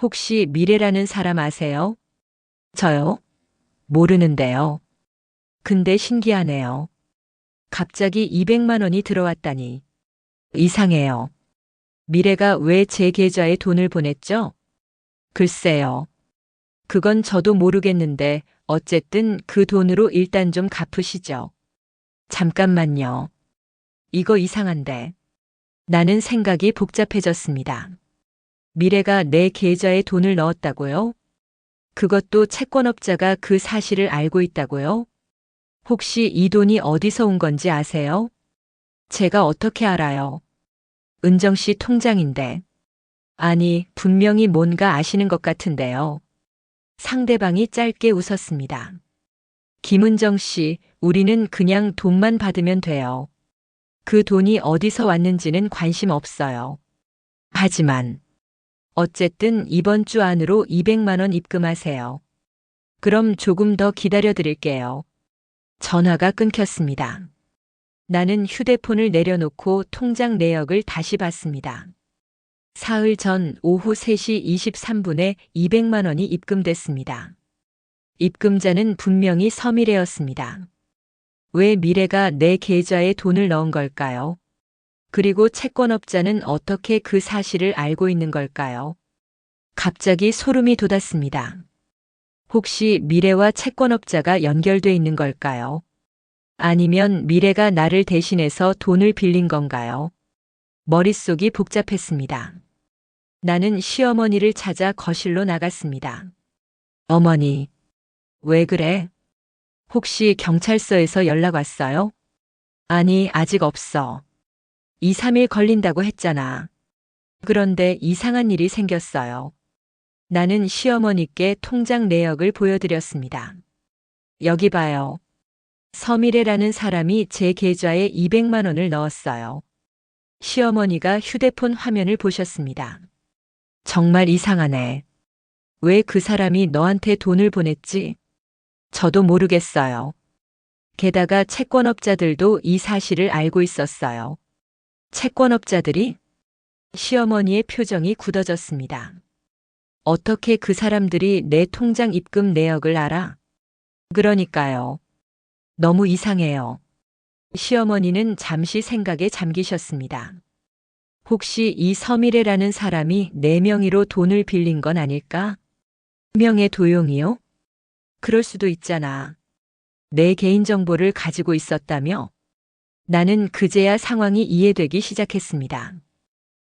A: 혹시 미래라는 사람 아세요? 저요? 모르는데요. 근데 신기하네요. 갑자기 200만 원이 들어왔다니. 이상해요. 미래가 왜 제 계좌에 돈을 보냈죠? 글쎄요. 그건 저도 모르겠는데 어쨌든 그 돈으로 일단 좀 갚으시죠. 잠깐만요. 이거 이상한데. 나는 생각이 복잡해졌습니다. 미래가 내 계좌에 돈을 넣었다고요? 그것도 채권업자가 그 사실을 알고 있다고요? 혹시 이 돈이 어디서 온 건지 아세요? 제가 어떻게 알아요? 은정 씨 통장인데. 아니, 분명히 뭔가 아시는 것 같은데요. 상대방이 짧게 웃었습니다. 김은정 씨, 우리는 그냥 돈만 받으면 돼요. 그 돈이 어디서 왔는지는 관심 없어요. 하지만, 어쨌든 이번 주 안으로 200만 원 입금하세요. 그럼 조금 더 기다려 드릴게요. 전화가 끊겼습니다. 나는 휴대폰을 내려놓고 통장 내역을 다시 봤습니다. 사흘 전 오후 3시 23분에 200만 원이 입금됐습니다. 입금자는 분명히 서미래였습니다. 왜 미래가 내 계좌에 돈을 넣은 걸까요? 그리고 채권업자는 어떻게 그 사실을 알고 있는 걸까요? 갑자기 소름이 돋았습니다. 혹시 미래와 채권업자가 연결돼 있는 걸까요? 아니면 미래가 나를 대신해서 돈을 빌린 건가요? 머릿속이 복잡했습니다. 나는 시어머니를 찾아 거실로 나갔습니다. 어머니, 왜 그래? 혹시 경찰서에서 연락 왔어요? 아니, 아직 없어. 2, 3일 걸린다고 했잖아. 그런데 이상한 일이 생겼어요. 나는 시어머니께 통장 내역을 보여드렸습니다. 여기 봐요. 서미래라는 사람이 제 계좌에 200만 원을 넣었어요. 시어머니가 휴대폰 화면을 보셨습니다. 정말 이상하네. 왜 그 사람이 너한테 돈을 보냈지? 저도 모르겠어요. 게다가 채권업자들도 이 사실을 알고 있었어요. 채권업자들이? 시어머니의 표정이 굳어졌습니다. 어떻게 그 사람들이 내 통장 입금 내역을 알아? 그러니까요. 너무 이상해요. 시어머니는 잠시 생각에 잠기셨습니다. 혹시 이 서미래라는 사람이 내 명의로 돈을 빌린 건 아닐까? 명의 도용이요? 그럴 수도 있잖아. 내 개인정보를 가지고 있었다며? 나는 그제야 상황이 이해되기 시작했습니다.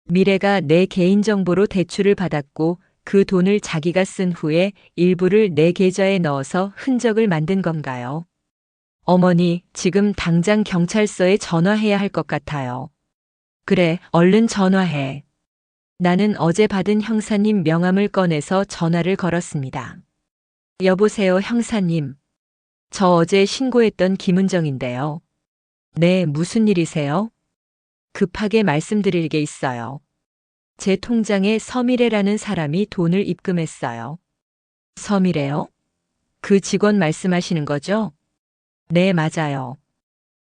A: 미래가 내 개인정보로 대출을 받았고 그 돈을 자기가 쓴 후에 일부를 내 계좌에 넣어서 흔적을 만든 건가요? 어머니, 지금 당장 경찰서에 전화해야 할 것 같아요. 그래, 얼른 전화해. 나는 어제 받은 형사님 명함을 꺼내서 전화를 걸었습니다. 여보세요, 형사님. 저 어제 신고했던 김은정인데요. 네, 무슨 일이세요? 급하게 말씀드릴 게 있어요. 제 통장에 서미래라는 사람이 돈을 입금했어요. 서미래요? 그 직원 말씀하시는 거죠? 네, 맞아요.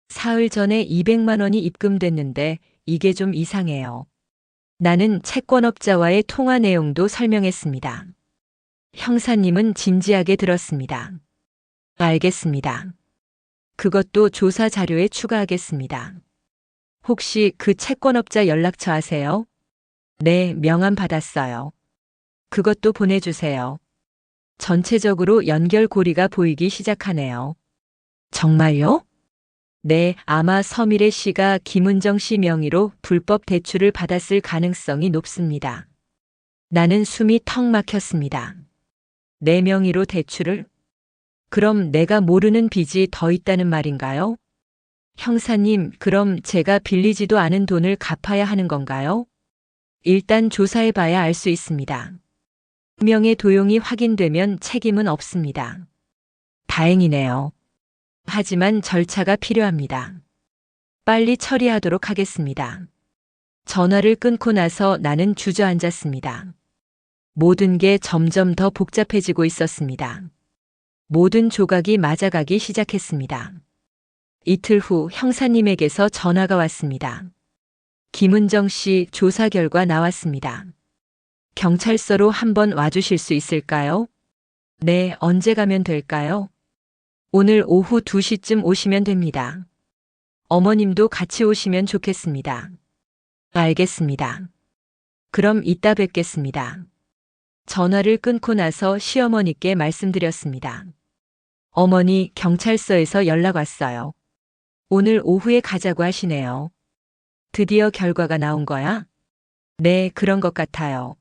A: 사흘 전에 200만 원이 입금됐는데 이게 좀 이상해요. 나는 채권업자와의 통화 내용도 설명했습니다. 형사님은 진지하게 들었습니다. 알겠습니다. 그것도 조사 자료에 추가하겠습니다. 혹시 그 채권업자 연락처 아세요? 네, 명함 받았어요. 그것도 보내주세요. 전체적으로 연결고리가 보이기 시작하네요. 정말요? 네, 아마 서미래 씨가 김은정 씨 명의로 불법 대출을 받았을 가능성이 높습니다. 나는 숨이 턱 막혔습니다. 내 명의로 대출을? 그럼 내가 모르는 빚이 더 있다는 말인가요? 형사님, 그럼 제가 빌리지도 않은 돈을 갚아야 하는 건가요? 일단 조사해 봐야 알 수 있습니다. 명의 도용이 확인되면 책임은 없습니다. 다행이네요. 하지만 절차가 필요합니다. 빨리 처리하도록 하겠습니다. 전화를 끊고 나서 나는 주저앉았습니다. 모든 게 점점 더 복잡해지고 있었습니다. 모든 조각이 맞아가기 시작했습니다. 이틀 후 형사님에게서 전화가 왔습니다. 김은정 씨 조사 결과 나왔습니다. 경찰서로 한번 와주실 수 있을까요? 네, 언제 가면 될까요? 오늘 오후 2시쯤 오시면 됩니다. 어머님도 같이 오시면 좋겠습니다. 알겠습니다. 그럼 이따 뵙겠습니다. 전화를 끊고 나서 시어머니께 말씀드렸습니다. 어머니, 경찰서에서 연락 왔어요. 오늘 오후에 가자고 하시네요. 드디어 결과가 나온 거야? 네, 그런 것 같아요.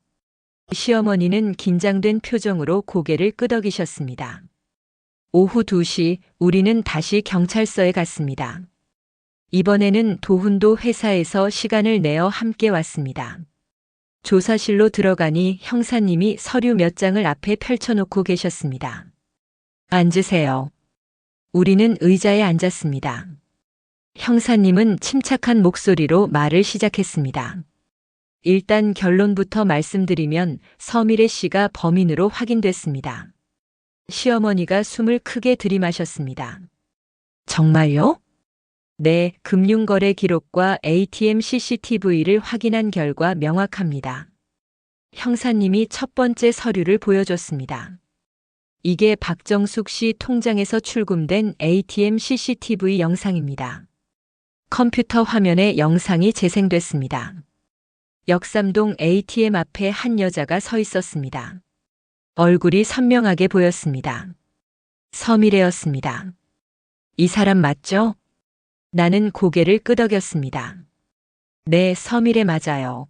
A: 시어머니는 긴장된 표정으로 고개를 끄덕이셨습니다. 오후 2시 우리는 다시 경찰서에 갔습니다. 이번에는 도훈도 회사에서 시간을 내어 함께 왔습니다. 조사실로 들어가니 형사님이 서류 몇 장을 앞에 펼쳐놓고 계셨습니다. 앉으세요. 우리는 의자에 앉았습니다. 형사님은 침착한 목소리로 말을 시작했습니다. 일단 결론부터 말씀드리면 서미래 씨가 범인으로 확인됐습니다. 시어머니가 숨을 크게 들이마셨습니다. 정말요? 네, 금융거래 기록과 ATM CCTV를 확인한 결과 명확합니다. 형사님이 첫 번째 서류를 보여줬습니다. 이게 박정숙 씨 통장에서 출금된 ATM CCTV 영상입니다. 컴퓨터 화면에 영상이 재생됐습니다. 역삼동 ATM 앞에 한 여자가 서 있었습니다. 얼굴이 선명하게 보였습니다. 서미래였습니다. 이 사람 맞죠? 나는 고개를 끄덕였습니다. 네, 서미래 맞아요.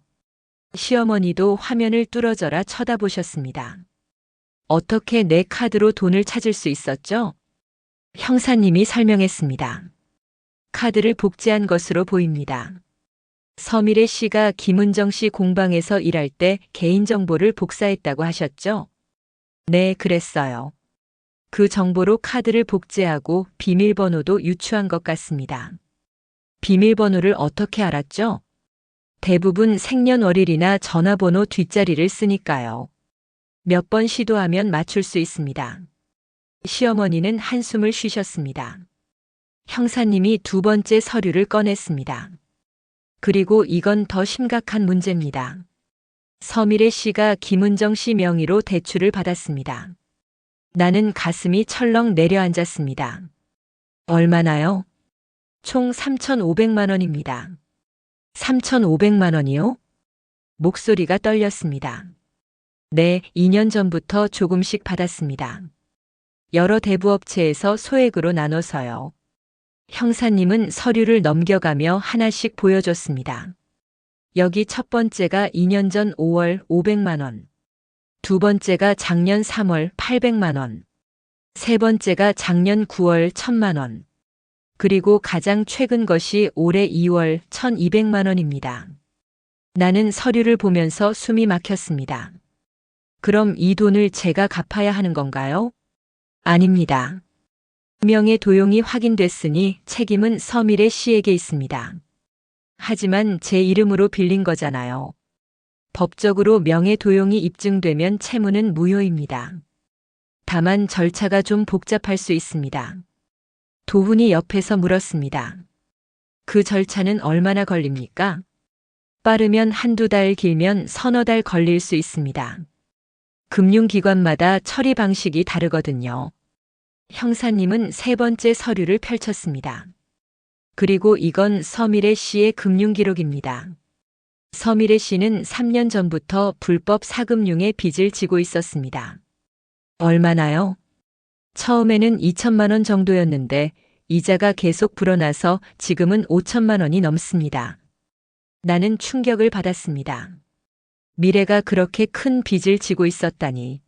A: 시어머니도 화면을 뚫어져라 쳐다보셨습니다. 어떻게 내 카드로 돈을 찾을 수 있었죠? 형사님이 설명했습니다. 카드를 복제한 것으로 보입니다. 서미래 씨가 김은정 씨 공방에서 일할 때 개인정보를 복사했다고 하셨죠? 네, 그랬어요. 그 정보로 카드를 복제하고 비밀번호도 유추한 것 같습니다. 비밀번호를 어떻게 알았죠? 대부분 생년월일이나 전화번호 뒷자리를 쓰니까요. 몇 번 시도하면 맞출 수 있습니다. 시어머니는 한숨을 쉬셨습니다. 형사님이 두 번째 서류를 꺼냈습니다. 그리고 이건 더 심각한 문제입니다. 서미래 씨가 김은정 씨 명의로 대출을 받았습니다. 나는 가슴이 철렁 내려앉았습니다. 얼마나요? 총 3,500만 원입니다. 3,500만 원이요? 목소리가 떨렸습니다. 네, 2년 전부터 조금씩 받았습니다. 여러 대부업체에서 소액으로 나눠서요. 형사님은 서류를 넘겨가며 하나씩 보여줬습니다. 여기 첫 번째가 2년 전 5월 500만 원. 두 번째가 작년 3월 800만 원. 세 번째가 작년 9월 1000만 원. 그리고 가장 최근 것이 올해 2월 1200만 원입니다. 나는 서류를 보면서 숨이 막혔습니다. 그럼 이 돈을 제가 갚아야 하는 건가요? 아닙니다. 명의 도용이 확인됐으니 책임은 서미래 씨에게 있습니다. 하지만 제 이름으로 빌린 거잖아요. 법적으로 명의 도용이 입증되면 채무는 무효입니다. 다만 절차가 좀 복잡할 수 있습니다. 도훈이 옆에서 물었습니다. 그 절차는 얼마나 걸립니까? 빠르면 한두 달, 길면 서너 달 걸릴 수 있습니다. 금융기관마다 처리 방식이 다르거든요. 형사님은 세 번째 서류를 펼쳤습니다. 그리고 이건 서미래 씨의 금융기록입니다. 서미래 씨는 3년 전부터 불법 사금융의 빚을 지고 있었습니다. 얼마나요? 처음에는 2천만 원 정도였는데 이자가 계속 불어나서 지금은 5천만 원이 넘습니다. 나는 충격을 받았습니다. 미래가 그렇게 큰 빚을 지고 있었다니.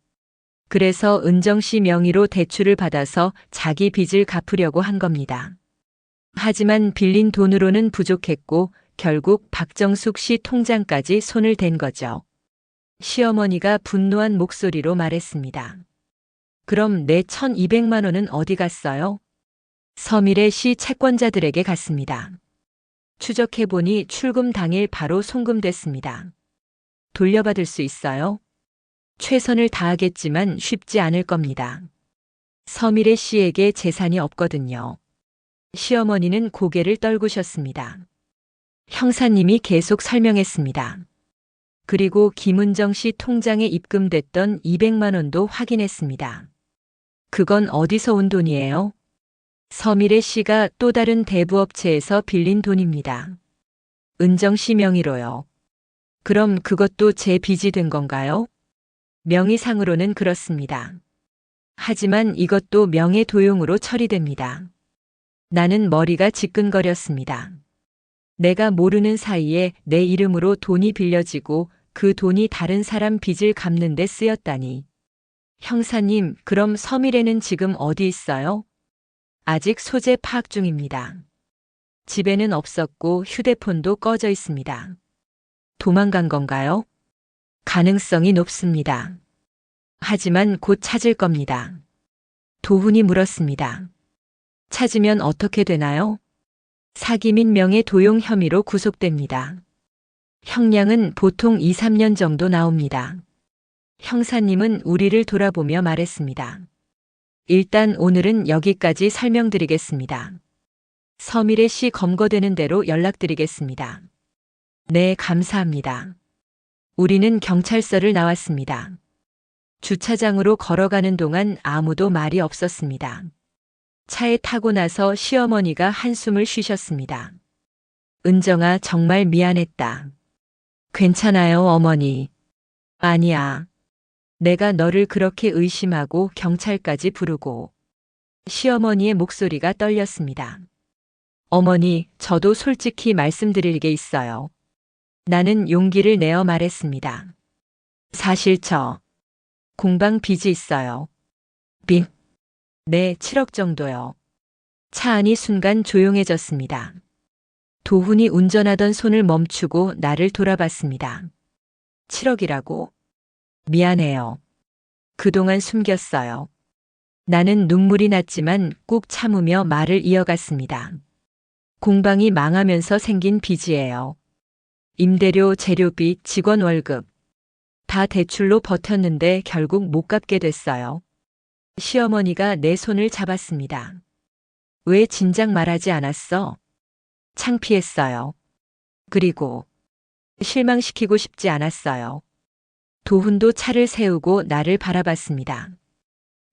A: 그래서 은정 씨 명의로 대출을 받아서 자기 빚을 갚으려고 한 겁니다. 하지만 빌린 돈으로는 부족했고 결국 박정숙 씨 통장까지 손을 댄 거죠. 시어머니가 분노한 목소리로 말했습니다. 그럼 내 1,200만 원은 어디 갔어요? 서미래 씨 채권자들에게 갔습니다. 추적해보니 출금 당일 바로 송금됐습니다. 돌려받을 수 있어요? 최선을 다하겠지만 쉽지 않을 겁니다. 서미래 씨에게 재산이 없거든요. 시어머니는 고개를 떨구셨습니다. 형사님이 계속 설명했습니다. 그리고 김은정 씨 통장에 입금됐던 200만 원도 확인했습니다. 그건 어디서 온 돈이에요? 서미래 씨가 또 다른 대부업체에서 빌린 돈입니다. 은정 씨 명의로요. 그럼 그것도 제 빚이 된 건가요? 명의상으로는 그렇습니다. 하지만 이것도 명예도용으로 처리됩니다. 나는 머리가 지끈거렸습니다. 내가 모르는 사이에 내 이름으로 돈이 빌려지고 그 돈이 다른 사람 빚을 갚는 데 쓰였다니. 형사님, 그럼 서미래는 지금 어디 있어요? 아직 소재 파악 중입니다. 집에는 없었고 휴대폰도 꺼져 있습니다. 도망간 건가요? 가능성이 높습니다. 하지만 곧 찾을 겁니다. 도훈이 물었습니다. 찾으면 어떻게 되나요? 사기 및 명예도용 혐의로 구속됩니다. 형량은 보통 2, 3년 정도 나옵니다. 형사님은 우리를 돌아보며 말했습니다. 일단 오늘은 여기까지 설명드리겠습니다. 서미래 씨 검거되는 대로 연락드리겠습니다. 네, 감사합니다. 우리는 경찰서를 나왔습니다. 주차장으로 걸어가는 동안 아무도 말이 없었습니다. 차에 타고 나서 시어머니가 한숨을 쉬셨습니다. 은정아, 정말 미안했다. 괜찮아요, 어머니. 아니야. 내가 너를 그렇게 의심하고 경찰까지 부르고. 시어머니의 목소리가 떨렸습니다. 어머니, 저도 솔직히 말씀드릴 게 있어요. 나는 용기를 내어 말했습니다. 사실 저 공방 빚이 있어요. 빚? 네, 7억 정도요. 차 안이 순간 조용해졌습니다. 도훈이 운전하던 손을 멈추고 나를 돌아봤습니다. 7억이라고? 미안해요. 그동안 숨겼어요. 나는 눈물이 났지만 꾹 참으며 말을 이어갔습니다. 공방이 망하면서 생긴 빚이에요. 임대료, 재료비, 직원 월급. 다 대출로 버텼는데 결국 못 갚게 됐어요. 시어머니가 내 손을 잡았습니다. 왜 진작 말하지 않았어? 창피했어요. 그리고 실망시키고 싶지 않았어요. 도훈도 차를 세우고 나를 바라봤습니다.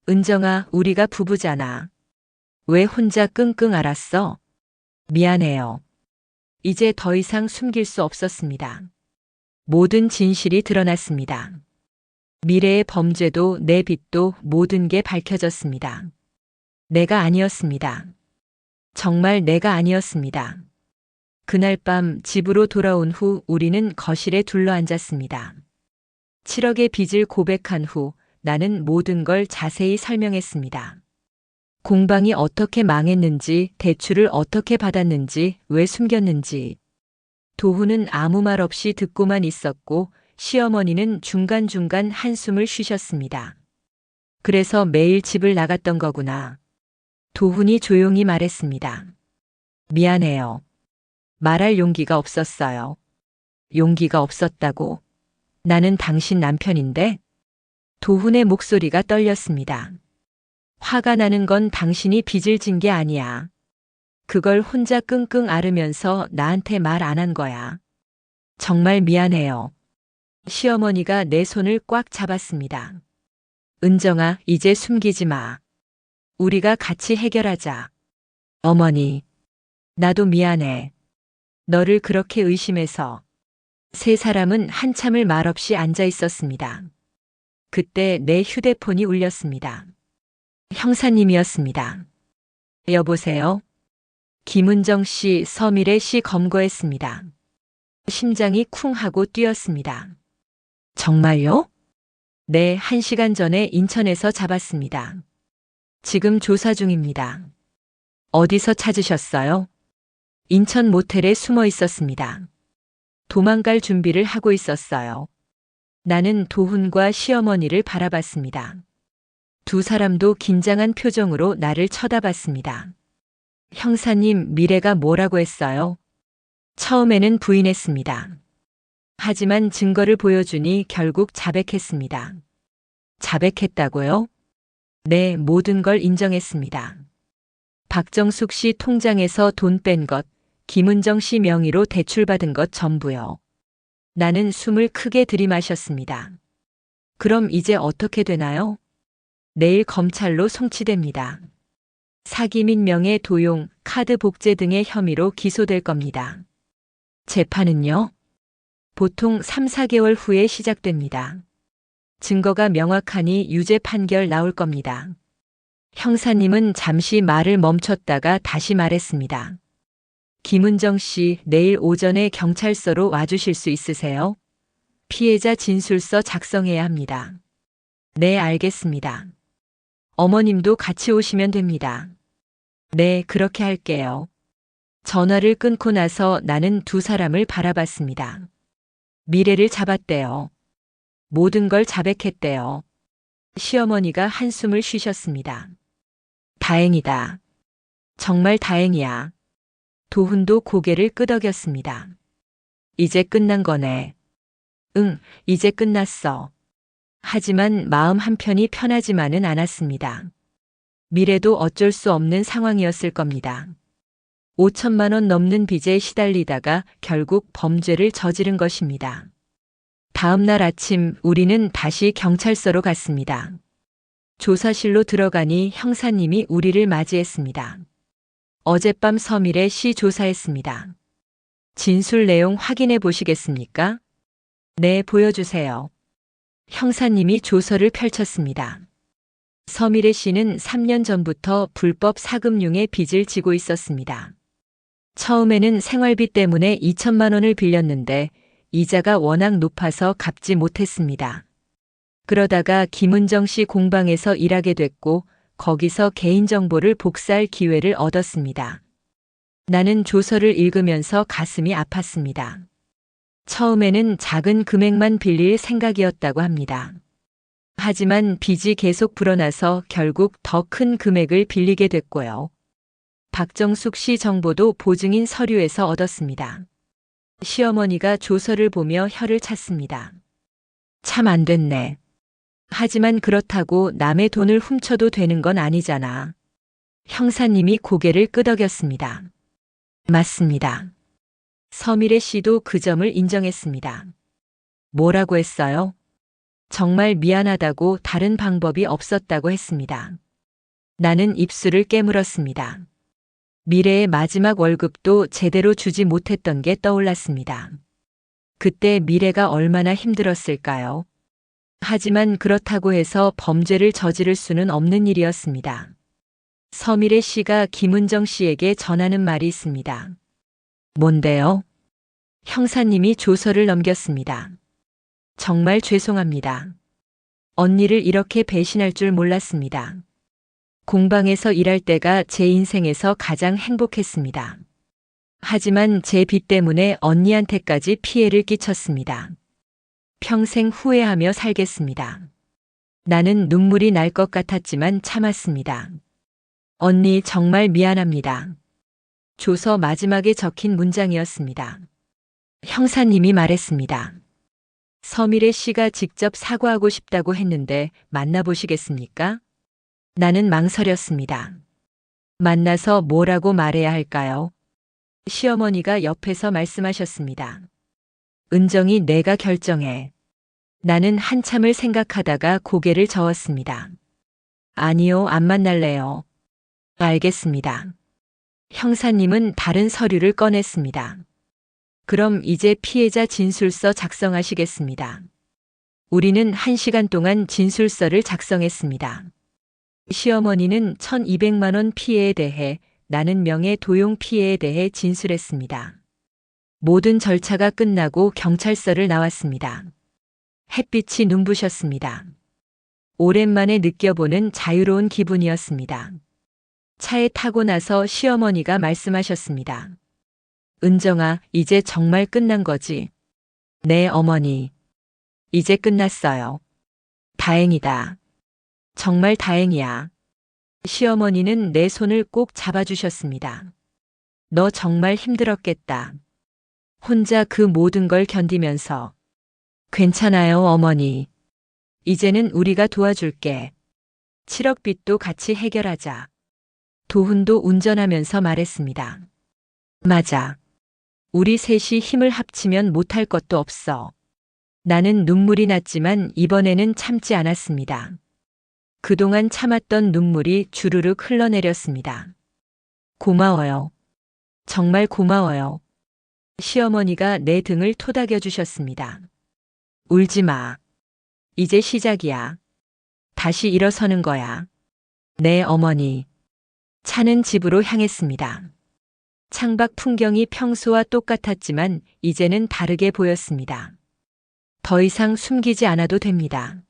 A: 은정아, 우리가 부부잖아. 왜 혼자 끙끙 앓았어? 미안해요. 이제 더 이상 숨길 수 없었습니다. 모든 진실이 드러났습니다. 미래의 범죄도 내 빚도 모든 게 밝혀졌습니다. 내가 아니었습니다. 정말 내가 아니었습니다. 그날 밤 집으로 돌아온 후 우리는 거실에 둘러앉았습니다. 7억의 빚을 고백한 후 나는 모든 걸 자세히 설명했습니다. 공방이 어떻게 망했는지, 대출을 어떻게 받았는지, 왜 숨겼는지. 도훈은 아무 말 없이 듣고만 있었고 시어머니는 중간중간 한숨을 쉬셨습니다. 그래서 매일 집을 나갔던 거구나. 도훈이 조용히 말했습니다. 미안해요. 말할 용기가 없었어요. 용기가 없었다고. 나는 당신 남편인데? 도훈의 목소리가 떨렸습니다. 화가 나는 건 당신이 빚을 진 게 아니야. 그걸 혼자 끙끙 앓으면서 나한테 말 안 한 거야. 정말 미안해요. 시어머니가 내 손을 꽉 잡았습니다. 은정아, 이제 숨기지 마. 우리가 같이 해결하자. 어머니, 나도 미안해. 너를 그렇게 의심해서. 세 사람은 한참을 말없이 앉아 있었습니다. 그때 내 휴대폰이 울렸습니다. 형사님이었습니다. 여보세요? 김은정 씨, 서미래 씨 검거했습니다. 심장이 쿵 하고 뛰었습니다. 정말요? 네, 1시간 전에 인천에서 잡았습니다. 지금 조사 중입니다. 어디서 찾으셨어요? 인천 모텔에 숨어 있었습니다. 도망갈 준비를 하고 있었어요. 나는 도훈과 시어머니를 바라봤습니다. 두 사람도 긴장한 표정으로 나를 쳐다봤습니다. 형사님, 미래가 뭐라고 했어요? 처음에는 부인했습니다. 하지만 증거를 보여주니 결국 자백했습니다. 자백했다고요? 네, 모든 걸 인정했습니다. 박정숙 씨 통장에서 돈 뺀 것, 김은정 씨 명의로 대출받은 것 전부요. 나는 숨을 크게 들이마셨습니다. 그럼 이제 어떻게 되나요? 내일 검찰로 송치됩니다. 사기 및 명예 도용, 카드 복제 등의 혐의로 기소될 겁니다. 재판은요? 보통 3, 4개월 후에 시작됩니다. 증거가 명확하니 유죄 판결 나올 겁니다. 형사님은 잠시 말을 멈췄다가 다시 말했습니다. 김은정 씨, 내일 오전에 경찰서로 와주실 수 있으세요? 피해자 진술서 작성해야 합니다. 네, 알겠습니다. 어머님도 같이 오시면 됩니다. 네, 그렇게 할게요. 전화를 끊고 나서 나는 두 사람을 바라봤습니다. 미래를 잡았대요. 모든 걸 자백했대요. 시어머니가 한숨을 쉬셨습니다. 다행이다. 정말 다행이야. 도훈도 고개를 끄덕였습니다. 이제 끝난 거네. 응, 이제 끝났어. 하지만 마음 한편이 편하지만은 않았습니다. 미래도 어쩔 수 없는 상황이었을 겁니다. 5천만 원 넘는 빚에 시달리다가 결국 범죄를 저지른 것입니다. 다음 날 아침 우리는 다시 경찰서로 갔습니다. 조사실로 들어가니 형사님이 우리를 맞이했습니다. 어젯밤 서미래 씨 조사했습니다. 진술 내용 확인해 보시겠습니까? 네, 보여주세요. 형사님이 조서를 펼쳤습니다. 서미래 씨는 3년 전부터 불법 사금융의 빚을 지고 있었습니다. 처음에는 생활비 때문에 2천만 원을 빌렸는데 이자가 워낙 높아서 갚지 못했습니다. 그러다가 김은정 씨 공방에서 일하게 됐고 거기서 개인정보를 복사할 기회를 얻었습니다. 나는 조서를 읽으면서 가슴이 아팠습니다. 처음에는 작은 금액만 빌릴 생각이었다고 합니다. 하지만 빚이 계속 불어나서 결국 더 큰 금액을 빌리게 됐고요. 박정숙 씨 정보도 보증인 서류에서 얻었습니다. 시어머니가 조서를 보며 혀를 찼습니다. 참 안 됐네. 하지만 그렇다고 남의 돈을 훔쳐도 되는 건 아니잖아. 형사님이 고개를 끄덕였습니다. 맞습니다. 서미래 씨도 그 점을 인정했습니다. 뭐라고 했어요? 정말 미안하다고 다른 방법이 없었다고 했습니다. 나는 입술을 깨물었습니다. 미래의 마지막 월급도 제대로 주지 못했던 게 떠올랐습니다. 그때 미래가 얼마나 힘들었을까요? 하지만 그렇다고 해서 범죄를 저지를 수는 없는 일이었습니다. 서미래 씨가 김은정 씨에게 전하는 말이 있습니다. 뭔데요? 형사님이 조서를 넘겼습니다. 정말 죄송합니다. 언니를 이렇게 배신할 줄 몰랐습니다. 공방에서 일할 때가 제 인생에서 가장 행복했습니다. 하지만 제 빚 때문에 언니한테까지 피해를 끼쳤습니다. 평생 후회하며 살겠습니다. 나는 눈물이 날 것 같았지만 참았습니다. 언니 정말 미안합니다. 조서 마지막에 적힌 문장이었습니다. 형사님이 말했습니다. 서미래 씨가 직접 사과하고 싶다고 했는데 만나보시겠습니까? 나는 망설였습니다. 만나서 뭐라고 말해야 할까요? 시어머니가 옆에서 말씀하셨습니다. 은정이 내가 결정해. 나는 한참을 생각하다가 고개를 저었습니다. 아니요, 안 만날래요. 알겠습니다. 형사님은 다른 서류를 꺼냈습니다. 그럼 이제 피해자 진술서 작성하시겠습니다. 우리는 1시간 동안 진술서를 작성했습니다. 시어머니는 1200만 원 피해에 대해, 나는 명예 도용 피해에 대해 진술했습니다. 모든 절차가 끝나고 경찰서를 나왔습니다. 햇빛이 눈부셨습니다. 오랜만에 느껴보는 자유로운 기분이었습니다. 차에 타고 나서 시어머니가 말씀하셨습니다. 은정아, 이제 정말 끝난 거지? 네, 어머니. 이제 끝났어요. 다행이다. 정말 다행이야. 시어머니는 내 손을 꼭 잡아주셨습니다. 너 정말 힘들었겠다. 혼자 그 모든 걸 견디면서. 괜찮아요, 어머니. 이제는 우리가 도와줄게. 7억 빚도 같이 해결하자. 도훈도 운전하면서 말했습니다. 맞아. 우리 셋이 힘을 합치면 못할 것도 없어. 나는 눈물이 났지만 이번에는 참지 않았습니다. 그동안 참았던 눈물이 주르륵 흘러내렸습니다. 고마워요. 정말 고마워요. 시어머니가 내 등을 토닥여 주셨습니다. 울지 마. 이제 시작이야. 다시 일어서는 거야. 네, 어머니. 차는 집으로 향했습니다. 창밖 풍경이 평소와 똑같았지만 이제는 다르게 보였습니다. 더 이상 숨기지 않아도 됩니다.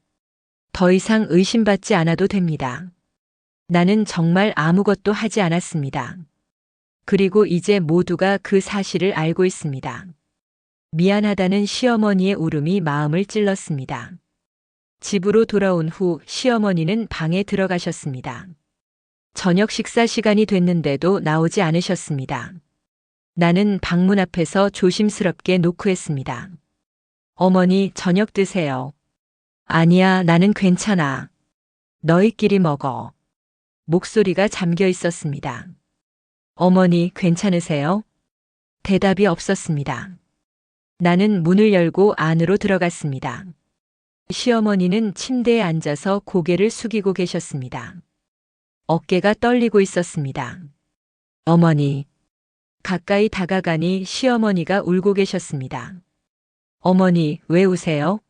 A: 더 이상 의심받지 않아도 됩니다. 나는 정말 아무것도 하지 않았습니다. 그리고 이제 모두가 그 사실을 알고 있습니다. 미안하다는 시어머니의 울음이 마음을 찔렀습니다. 집으로 돌아온 후 시어머니는 방에 들어가셨습니다. 저녁 식사 시간이 됐는데도 나오지 않으셨습니다. 나는 방문 앞에서 조심스럽게 노크했습니다. 어머니, 저녁 드세요. 아니야, 나는 괜찮아. 너희끼리 먹어. 목소리가 잠겨 있었습니다. 어머니, 괜찮으세요? 대답이 없었습니다. 나는 문을 열고 안으로 들어갔습니다. 시어머니는 침대에 앉아서 고개를 숙이고 계셨습니다. 어깨가 떨리고 있었습니다. 어머니. 가까이 다가가니 시어머니가 울고 계셨습니다. 어머니, 왜 우세요?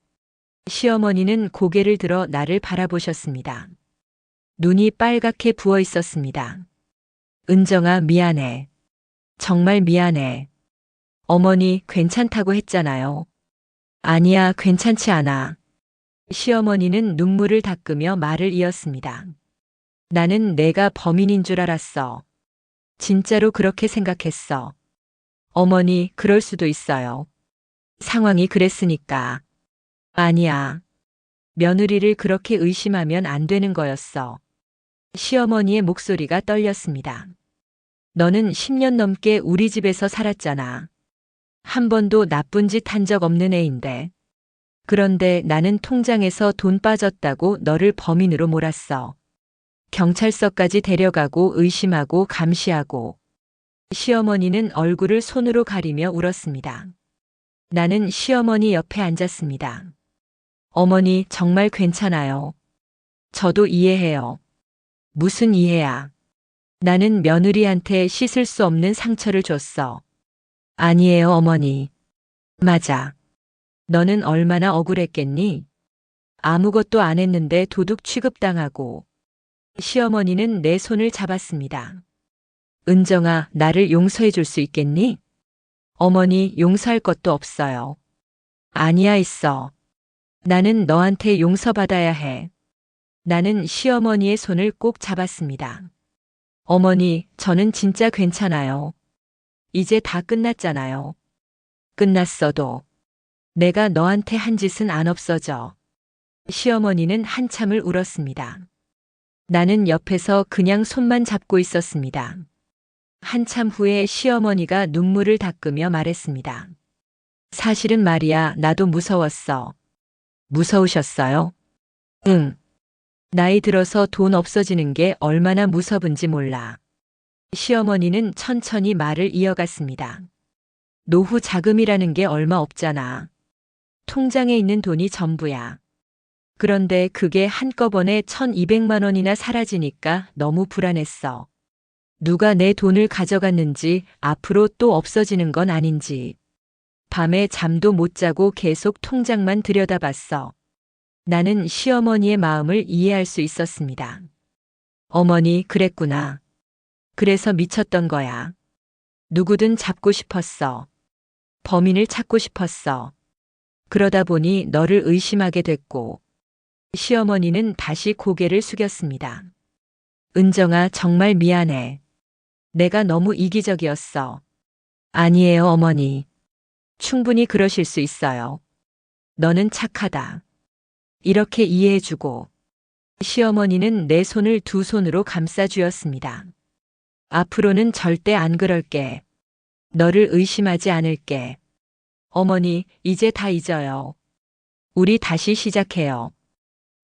A: 시어머니는 고개를 들어 나를 바라보셨습니다. 눈이 빨갛게 부어 있었습니다. 은정아, 미안해. 정말 미안해. 어머니, 괜찮다고 했잖아요. 아니야, 괜찮지 않아. 시어머니는 눈물을 닦으며 말을 이었습니다. 나는 내가 범인인 줄 알았어. 진짜로 그렇게 생각했어. 어머니, 그럴 수도 있어요. 상황이 그랬으니까. 아니야. 며느리를 그렇게 의심하면 안 되는 거였어. 시어머니의 목소리가 떨렸습니다. 너는 10년 넘게 우리 집에서 살았잖아. 한 번도 나쁜 짓 한 적 없는 애인데. 그런데 나는 통장에서 돈 빠졌다고 너를 범인으로 몰았어. 경찰서까지 데려가고 의심하고 감시하고. 시어머니는 얼굴을 손으로 가리며 울었습니다. 나는 시어머니 옆에 앉았습니다. 어머니, 정말 괜찮아요. 저도 이해해요. 무슨 이해야? 나는 며느리한테 씻을 수 없는 상처를 줬어. 아니에요, 어머니. 맞아. 너는 얼마나 억울했겠니? 아무것도 안 했는데 도둑 취급당하고. 시어머니는 내 손을 잡았습니다. 은정아, 나를 용서해 줄 수 있겠니? 어머니, 용서할 것도 없어요. 아니야, 있어. 나는 너한테 용서받아야 해. 나는 시어머니의 손을 꼭 잡았습니다. 어머니, 저는 진짜 괜찮아요. 이제 다 끝났잖아요. 끝났어도 내가 너한테 한 짓은 안 없어져. 시어머니는 한참을 울었습니다. 나는 옆에서 그냥 손만 잡고 있었습니다. 한참 후에 시어머니가 눈물을 닦으며 말했습니다. 사실은 말이야, 나도 무서웠어. 무서우셨어요? 응. 나이 들어서 돈 없어지는 게 얼마나 무섭은지 몰라. 시어머니는 천천히 말을 이어갔습니다. 노후 자금이라는 게 얼마 없잖아. 통장에 있는 돈이 전부야. 그런데 그게 한꺼번에 1,200만 원이나 사라지니까 너무 불안했어. 누가 내 돈을 가져갔는지, 앞으로 또 없어지는 건 아닌지. 밤에 잠도 못 자고 계속 통장만 들여다봤어. 나는 시어머니의 마음을 이해할 수 있었습니다. 어머니, 그랬구나. 그래서 미쳤던 거야. 누구든 잡고 싶었어. 범인을 찾고 싶었어. 그러다 보니 너를 의심하게 됐고. 시어머니는 다시 고개를 숙였습니다. 은정아, 정말 미안해. 내가 너무 이기적이었어. 아니에요, 어머니. 충분히 그러실 수 있어요. 너는 착하다. 이렇게 이해해주고. 시어머니는 내 손을 두 손으로 감싸주었습니다. 앞으로는 절대 안 그럴게. 너를 의심하지 않을게. 어머니, 이제 다 잊어요. 우리 다시 시작해요.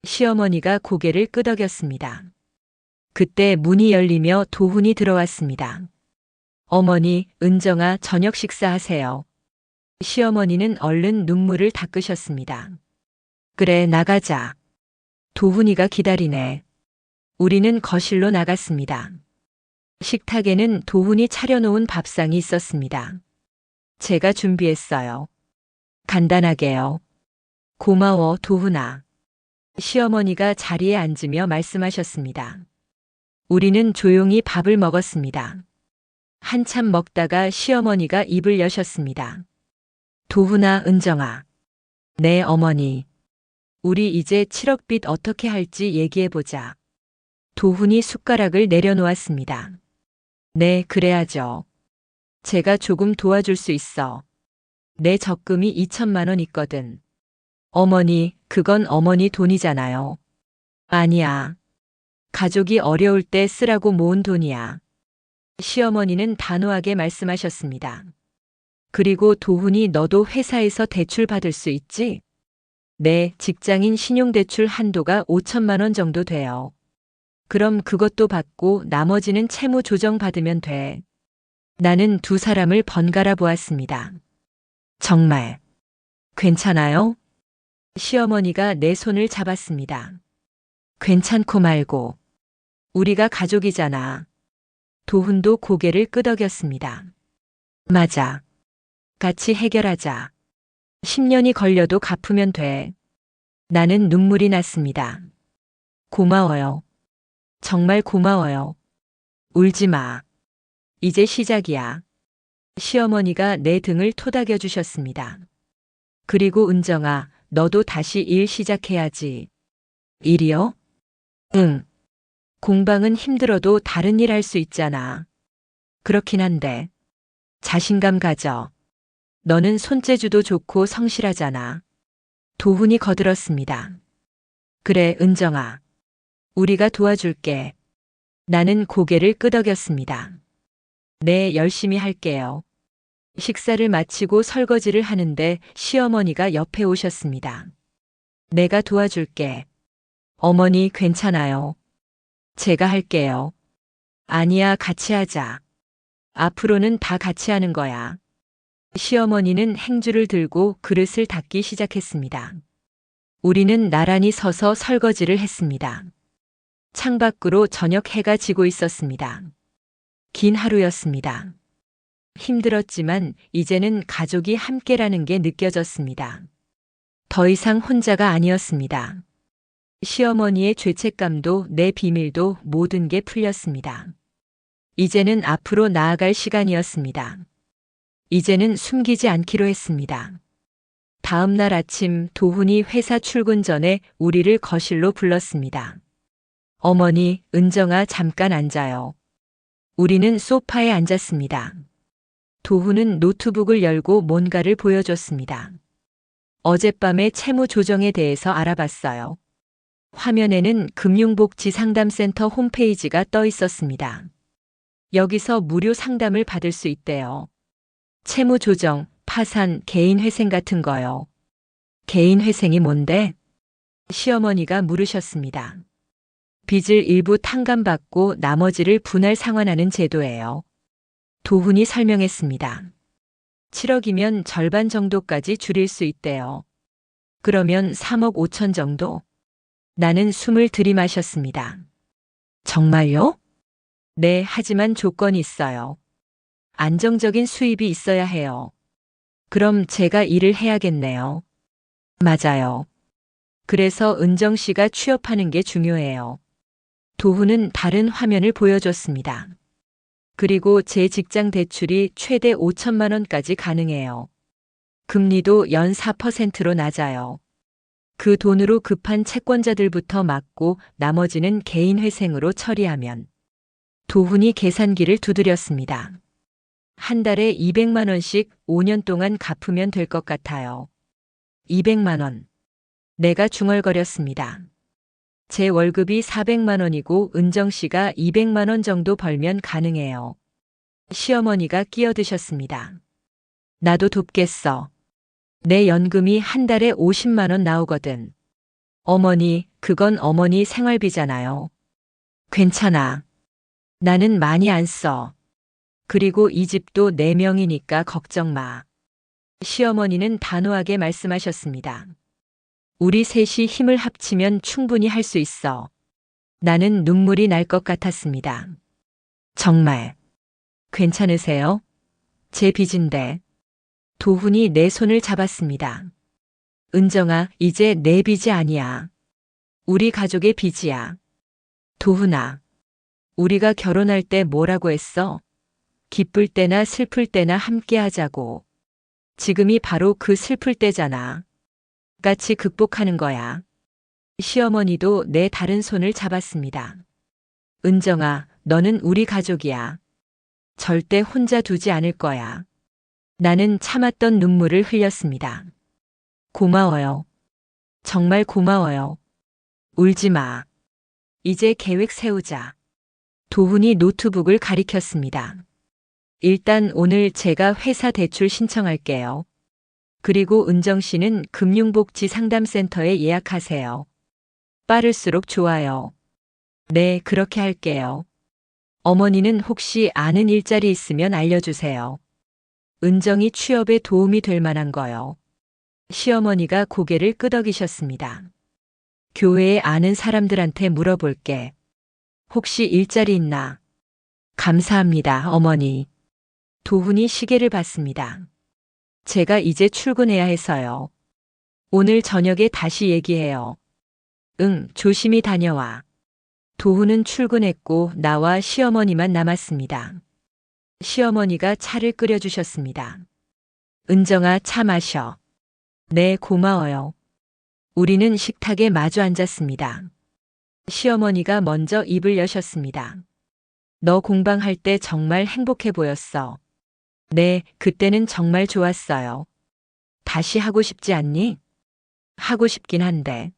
A: 시어머니가 고개를 끄덕였습니다. 그때 문이 열리며 도훈이 들어왔습니다. 어머니, 은정아, 저녁 식사하세요. 시어머니는 얼른 눈물을 닦으셨습니다. 그래, 나가자. 도훈이가 기다리네. 우리는 거실로 나갔습니다. 식탁에는 도훈이 차려놓은 밥상이 있었습니다. 제가 준비했어요. 간단하게요. 고마워, 도훈아. 시어머니가 자리에 앉으며 말씀하셨습니다. 우리는 조용히 밥을 먹었습니다. 한참 먹다가 시어머니가 입을 여셨습니다. 도훈아, 은정아. 네, 어머니. 우리 이제 7억 빚 어떻게 할지 얘기해보자. 도훈이 숟가락을 내려놓았습니다. 네, 그래야죠. 제가 조금 도와줄 수 있어. 내 적금이 2천만 원 있거든. 어머니, 그건 어머니 돈이잖아요. 아니야. 가족이 어려울 때 쓰라고 모은 돈이야. 시어머니는 단호하게 말씀하셨습니다. 그리고 도훈이 너도 회사에서 대출 받을 수 있지? 네, 직장인 신용대출 한도가 5천만 원 정도 돼요. 그럼 그것도 받고 나머지는 채무 조정 받으면 돼. 나는 두 사람을 번갈아 보았습니다. 정말 괜찮아요? 시어머니가 내 손을 잡았습니다. 괜찮고 말고. 우리가 가족이잖아. 도훈도 고개를 끄덕였습니다. 맞아. 같이 해결하자. 10년이 걸려도 갚으면 돼. 나는 눈물이 났습니다. 고마워요. 정말 고마워요. 울지 마. 이제 시작이야. 시어머니가 내 등을 토닥여 주셨습니다. 그리고 은정아, 너도 다시 일 시작해야지. 일이요? 응. 공방은 힘들어도 다른 일 할 수 있잖아. 그렇긴 한데. 자신감 가져. 너는 손재주도 좋고 성실하잖아. 도훈이 거들었습니다. 그래, 은정아. 우리가 도와줄게. 나는 고개를 끄덕였습니다. 네, 열심히 할게요. 식사를 마치고 설거지를 하는데 시어머니가 옆에 오셨습니다. 내가 도와줄게. 어머니, 괜찮아요. 제가 할게요. 아니야, 같이 하자. 앞으로는 다 같이 하는 거야. 시어머니는 행주를 들고 그릇을 닦기 시작했습니다. 우리는 나란히 서서 설거지를 했습니다. 창밖으로 저녁 해가 지고 있었습니다. 긴 하루였습니다. 힘들었지만 이제는 가족이 함께라는 게 느껴졌습니다. 더 이상 혼자가 아니었습니다. 시어머니의 죄책감도 내 비밀도 모든 게 풀렸습니다. 이제는 앞으로 나아갈 시간이었습니다. 이제는 숨기지 않기로 했습니다. 다음 날 아침 도훈이 회사 출근 전에 우리를 거실로 불렀습니다. 어머니, 은정아, 잠깐 앉아요. 우리는 소파에 앉았습니다. 도훈은 노트북을 열고 뭔가를 보여줬습니다. 어젯밤에 채무 조정에 대해서 알아봤어요. 화면에는 금융복지상담센터 홈페이지가 떠 있었습니다. 여기서 무료 상담을 받을 수 있대요. 채무 조정, 파산, 개인 회생 같은 거요. 개인 회생이 뭔데? 시어머니가 물으셨습니다. 빚을 일부 탕감받고 나머지를 분할 상환하는 제도예요. 도훈이 설명했습니다. 7억이면 절반 정도까지 줄일 수 있대요. 그러면 3억 5천 정도? 나는 숨을 들이마셨습니다. 정말요? 네, 하지만 조건이 있어요. 안정적인 수입이 있어야 해요. 그럼 제가 일을 해야겠네요. 맞아요. 그래서 은정 씨가 취업하는 게 중요해요. 도훈은 다른 화면을 보여줬습니다. 그리고 제 직장 대출이 최대 5천만 원까지 가능해요. 금리도 연 4%로 낮아요. 그 돈으로 급한 채권자들부터 막고 나머지는 개인 회생으로 처리하면. 도훈이 계산기를 두드렸습니다. 한 달에 200만 원씩 5년 동안 갚으면 될 것 같아요. 200만 원. 내가 중얼거렸습니다. 제 월급이 400만 원이고 은정 씨가 200만 원 정도 벌면 가능해요. 시어머니가 끼어드셨습니다. 나도 돕겠어. 내 연금이 한 달에 50만 원 나오거든. 어머니, 그건 어머니 생활비잖아요. 괜찮아. 나는 많이 안 써. 그리고 이 집도 4명이니까 걱정 마. 시어머니는 단호하게 말씀하셨습니다. 우리 셋이 힘을 합치면 충분히 할 수 있어. 나는 눈물이 날 것 같았습니다. 정말. 괜찮으세요? 제 빚인데. 도훈이 내 손을 잡았습니다. 은정아, 이제 내 빚이 아니야. 우리 가족의 빚이야. 도훈아, 우리가 결혼할 때 뭐라고 했어? 기쁠 때나 슬플 때나 함께 하자고. 지금이 바로 그 슬플 때잖아. 같이 극복하는 거야. 시어머니도 내 다른 손을 잡았습니다. 은정아, 너는 우리 가족이야. 절대 혼자 두지 않을 거야. 나는 참았던 눈물을 흘렸습니다. 고마워요. 정말 고마워요. 울지 마. 이제 계획 세우자. 도훈이 노트북을 가리켰습니다. 일단 오늘 제가 회사 대출 신청할게요. 그리고 은정 씨는 금융복지상담센터에 예약하세요. 빠를수록 좋아요. 네, 그렇게 할게요. 어머니는 혹시 아는 일자리 있으면 알려주세요. 은정이 취업에 도움이 될 만한 거요. 시어머니가 고개를 끄덕이셨습니다. 교회에 아는 사람들한테 물어볼게. 혹시 일자리 있나? 감사합니다, 어머니. 도훈이 시계를 봤습니다. 제가 이제 출근해야 해서요. 오늘 저녁에 다시 얘기해요. 응, 조심히 다녀와. 도훈은 출근했고 나와 시어머니만 남았습니다. 시어머니가 차를 끓여주셨습니다. 은정아, 차 마셔. 네, 고마워요. 우리는 식탁에 마주 앉았습니다. 시어머니가 먼저 입을 여셨습니다. 너 공방할 때 정말 행복해 보였어. 네, 그때는 정말 좋았어요. 다시 하고 싶지 않니? 하고 싶긴 한데.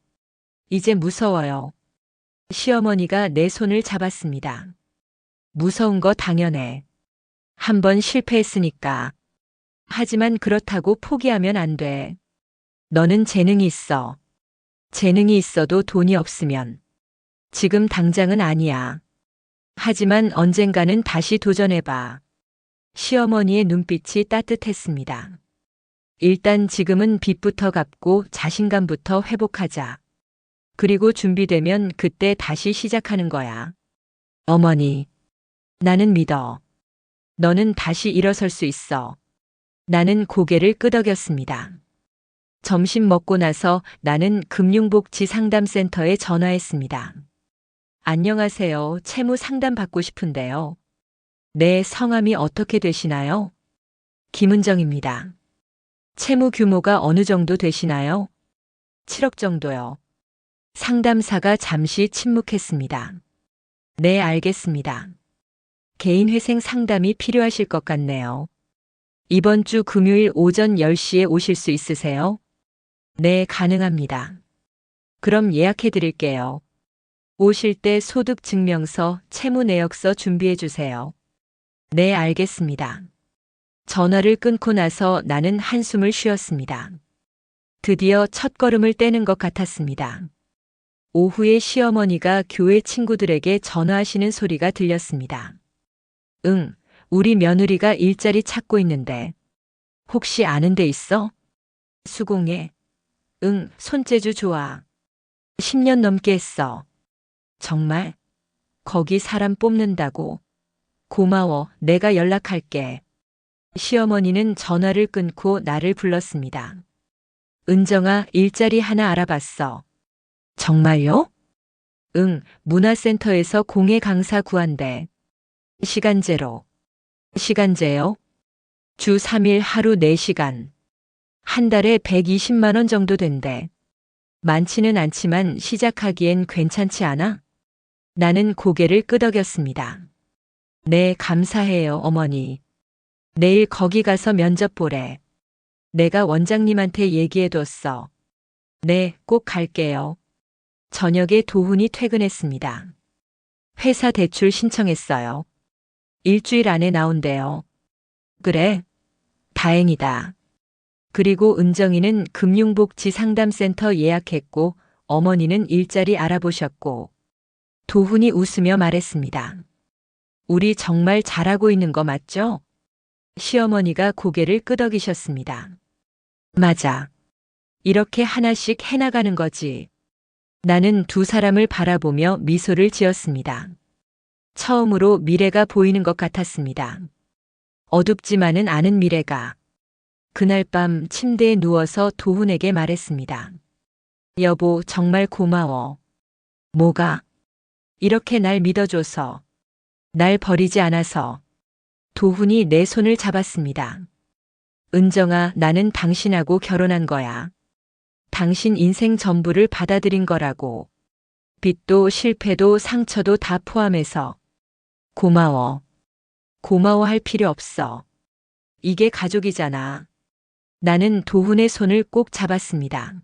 A: 이제 무서워요. 시어머니가 내 손을 잡았습니다. 무서운 거 당연해. 한 번 실패했으니까. 하지만 그렇다고 포기하면 안 돼. 너는 재능이 있어. 재능이 있어도 돈이 없으면. 지금 당장은 아니야. 하지만 언젠가는 다시 도전해봐. 시어머니의 눈빛이 따뜻했습니다. 일단 지금은 빚부터 갚고 자신감부터 회복하자. 그리고 준비되면 그때 다시 시작하는 거야. 어머니, 나는 믿어. 너는 다시 일어설 수 있어. 나는 고개를 끄덕였습니다. 점심 먹고 나서 나는 금융복지상담센터에 전화했습니다. 안녕하세요. 채무 상담 받고 싶은데요. 네, 성함이 어떻게 되시나요? 김은정입니다. 채무 규모가 어느 정도 되시나요? 7억 정도요. 상담사가 잠시 침묵했습니다. 네, 알겠습니다. 개인 회생 상담이 필요하실 것 같네요. 이번 주 금요일 오전 10시에 오실 수 있으세요? 네, 가능합니다. 그럼 예약해 드릴게요. 오실 때 소득증명서, 채무내역서 준비해 주세요. 네, 알겠습니다. 전화를 끊고 나서 나는 한숨을 쉬었습니다. 드디어 첫걸음을 떼는 것 같았습니다. 오후에 시어머니가 교회 친구들에게 전화하시는 소리가 들렸습니다. 응, 우리 며느리가 일자리 찾고 있는데. 혹시 아는 데 있어? 수공예. 응, 손재주 좋아. 10년 넘게 했어. 정말? 거기 사람 뽑는다고. 고마워, 내가 연락할게. 시어머니는 전화를 끊고 나를 불렀습니다. 은정아, 일자리 하나 알아봤어. 정말요? 응, 문화센터에서 공예 강사 구한대. 시간제로. 시간제요? 주 3일 하루 4시간. 한 달에 120만 원 정도 된대. 많지는 않지만 시작하기엔 괜찮지 않아? 나는 고개를 끄덕였습니다. 네, 감사해요, 어머니. 내일 거기 가서 면접 보래. 내가 원장님한테 얘기해뒀어. 네, 꼭 갈게요. 저녁에 도훈이 퇴근했습니다. 회사 대출 신청했어요. 일주일 안에 나온대요. 그래? 다행이다. 그리고 은정이는 금융복지상담센터 예약했고 어머니는 일자리 알아보셨고 도훈이 웃으며 말했습니다. 우리 정말 잘하고 있는 거 맞죠? 시어머니가 고개를 끄덕이셨습니다. 맞아. 이렇게 하나씩 해나가는 거지. 나는 두 사람을 바라보며 미소를 지었습니다. 처음으로 미래가 보이는 것 같았습니다. 어둡지만은 않은 미래가. 그날 밤 침대에 누워서 도훈에게 말했습니다. 여보, 정말 고마워. 뭐가? 이렇게 날 믿어줘서. 날 버리지 않아서. 도훈이 내 손을 잡았습니다. 은정아, 나는 당신하고 결혼한 거야. 당신 인생 전부를 받아들인 거라고. 빚도 실패도 상처도 다 포함해서. 고마워. 고마워할 필요 없어. 이게 가족이잖아. 나는 도훈의 손을 꼭 잡았습니다.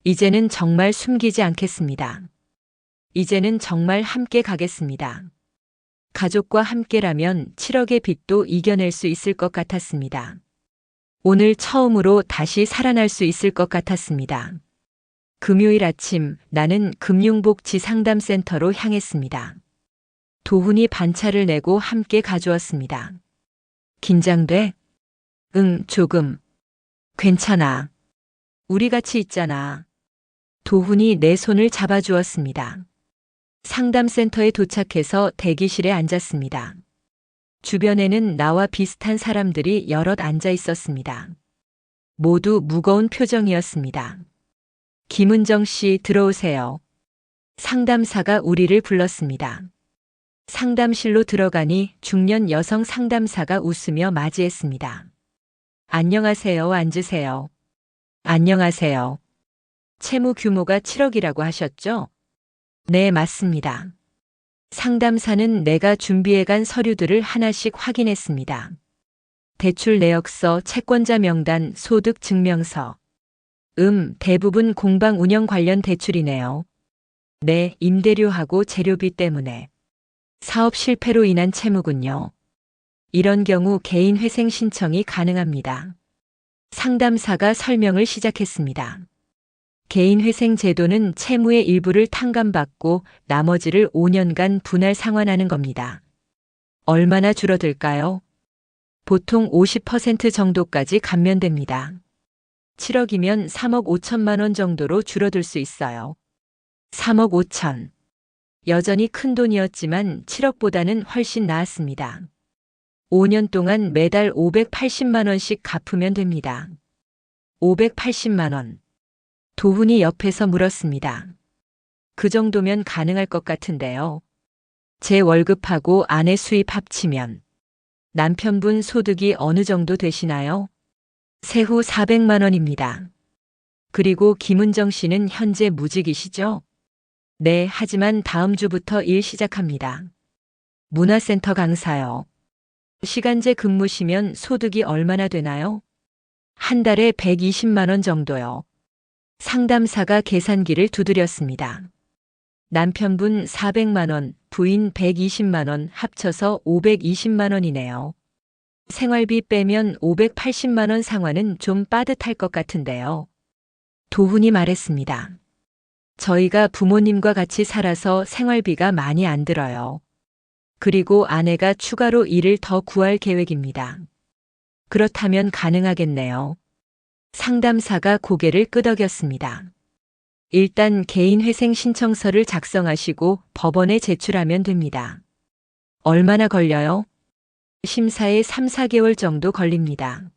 A: 이제는 정말 숨기지 않겠습니다. 이제는 정말 함께 가겠습니다. 가족과 함께라면 7억의 빚도 이겨낼 수 있을 것 같았습니다. 오늘 처음으로 다시 살아날 수 있을 것 같았습니다. 금요일 아침 나는 금융복지상담센터로 향했습니다. 도훈이 반차를 내고 함께 가주었습니다. 긴장돼? 응, 조금. 괜찮아. 우리 같이 있잖아. 도훈이 내 손을 잡아주었습니다. 상담센터에 도착해서 대기실에 앉았습니다. 주변에는 나와 비슷한 사람들이 여럿 앉아 있었습니다. 모두 무거운 표정이었습니다. 김은정 씨, 들어오세요. 상담사가 우리를 불렀습니다. 상담실로 들어가니 중년 여성 상담사가 웃으며 맞이했습니다. 안녕하세요, 앉으세요. 안녕하세요. 채무 규모가 7억이라고 하셨죠? 네, 맞습니다. 상담사는 내가 준비해간 서류들을 하나씩 확인했습니다. 대출 내역서, 채권자 명단, 소득 증명서. 대부분 공방 운영 관련 대출이네요. 네, 임대료하고 재료비 때문에. 사업 실패로 인한 채무군요. 이런 경우 개인 회생 신청이 가능합니다. 상담사가 설명을 시작했습니다. 개인회생 제도는 채무의 일부를 탕감받고 나머지를 5년간 분할 상환하는 겁니다. 얼마나 줄어들까요? 보통 50% 정도까지 감면됩니다. 7억이면 3억 5천만 원 정도로 줄어들 수 있어요. 3억 5천. 여전히 큰 돈이었지만 7억보다는 훨씬 나았습니다. 5년 동안 매달 580만 원씩 갚으면 됩니다. 580만 원. 도훈이 옆에서 물었습니다. 그 정도면 가능할 것 같은데요. 제 월급하고 아내 수입 합치면 남편분 소득이 어느 정도 되시나요? 세후 400만 원입니다. 그리고 김은정 씨는 현재 무직이시죠? 네, 하지만 다음 주부터 일 시작합니다. 문화센터 강사요. 시간제 근무시면 소득이 얼마나 되나요? 한 달에 120만 원 정도요. 상담사가 계산기를 두드렸습니다. 남편분 400만 원, 부인 120만 원 합쳐서 520만 원이네요. 생활비 빼면 580만 원 상환은 좀 빠듯할 것 같은데요. 도훈이 말했습니다. 저희가 부모님과 같이 살아서 생활비가 많이 안 들어요. 그리고 아내가 추가로 일을 더 구할 계획입니다. 그렇다면 가능하겠네요. 상담사가 고개를 끄덕였습니다. 일단 개인회생 신청서를 작성하시고 법원에 제출하면 됩니다. 얼마나 걸려요? 심사에 3, 4개월 정도 걸립니다.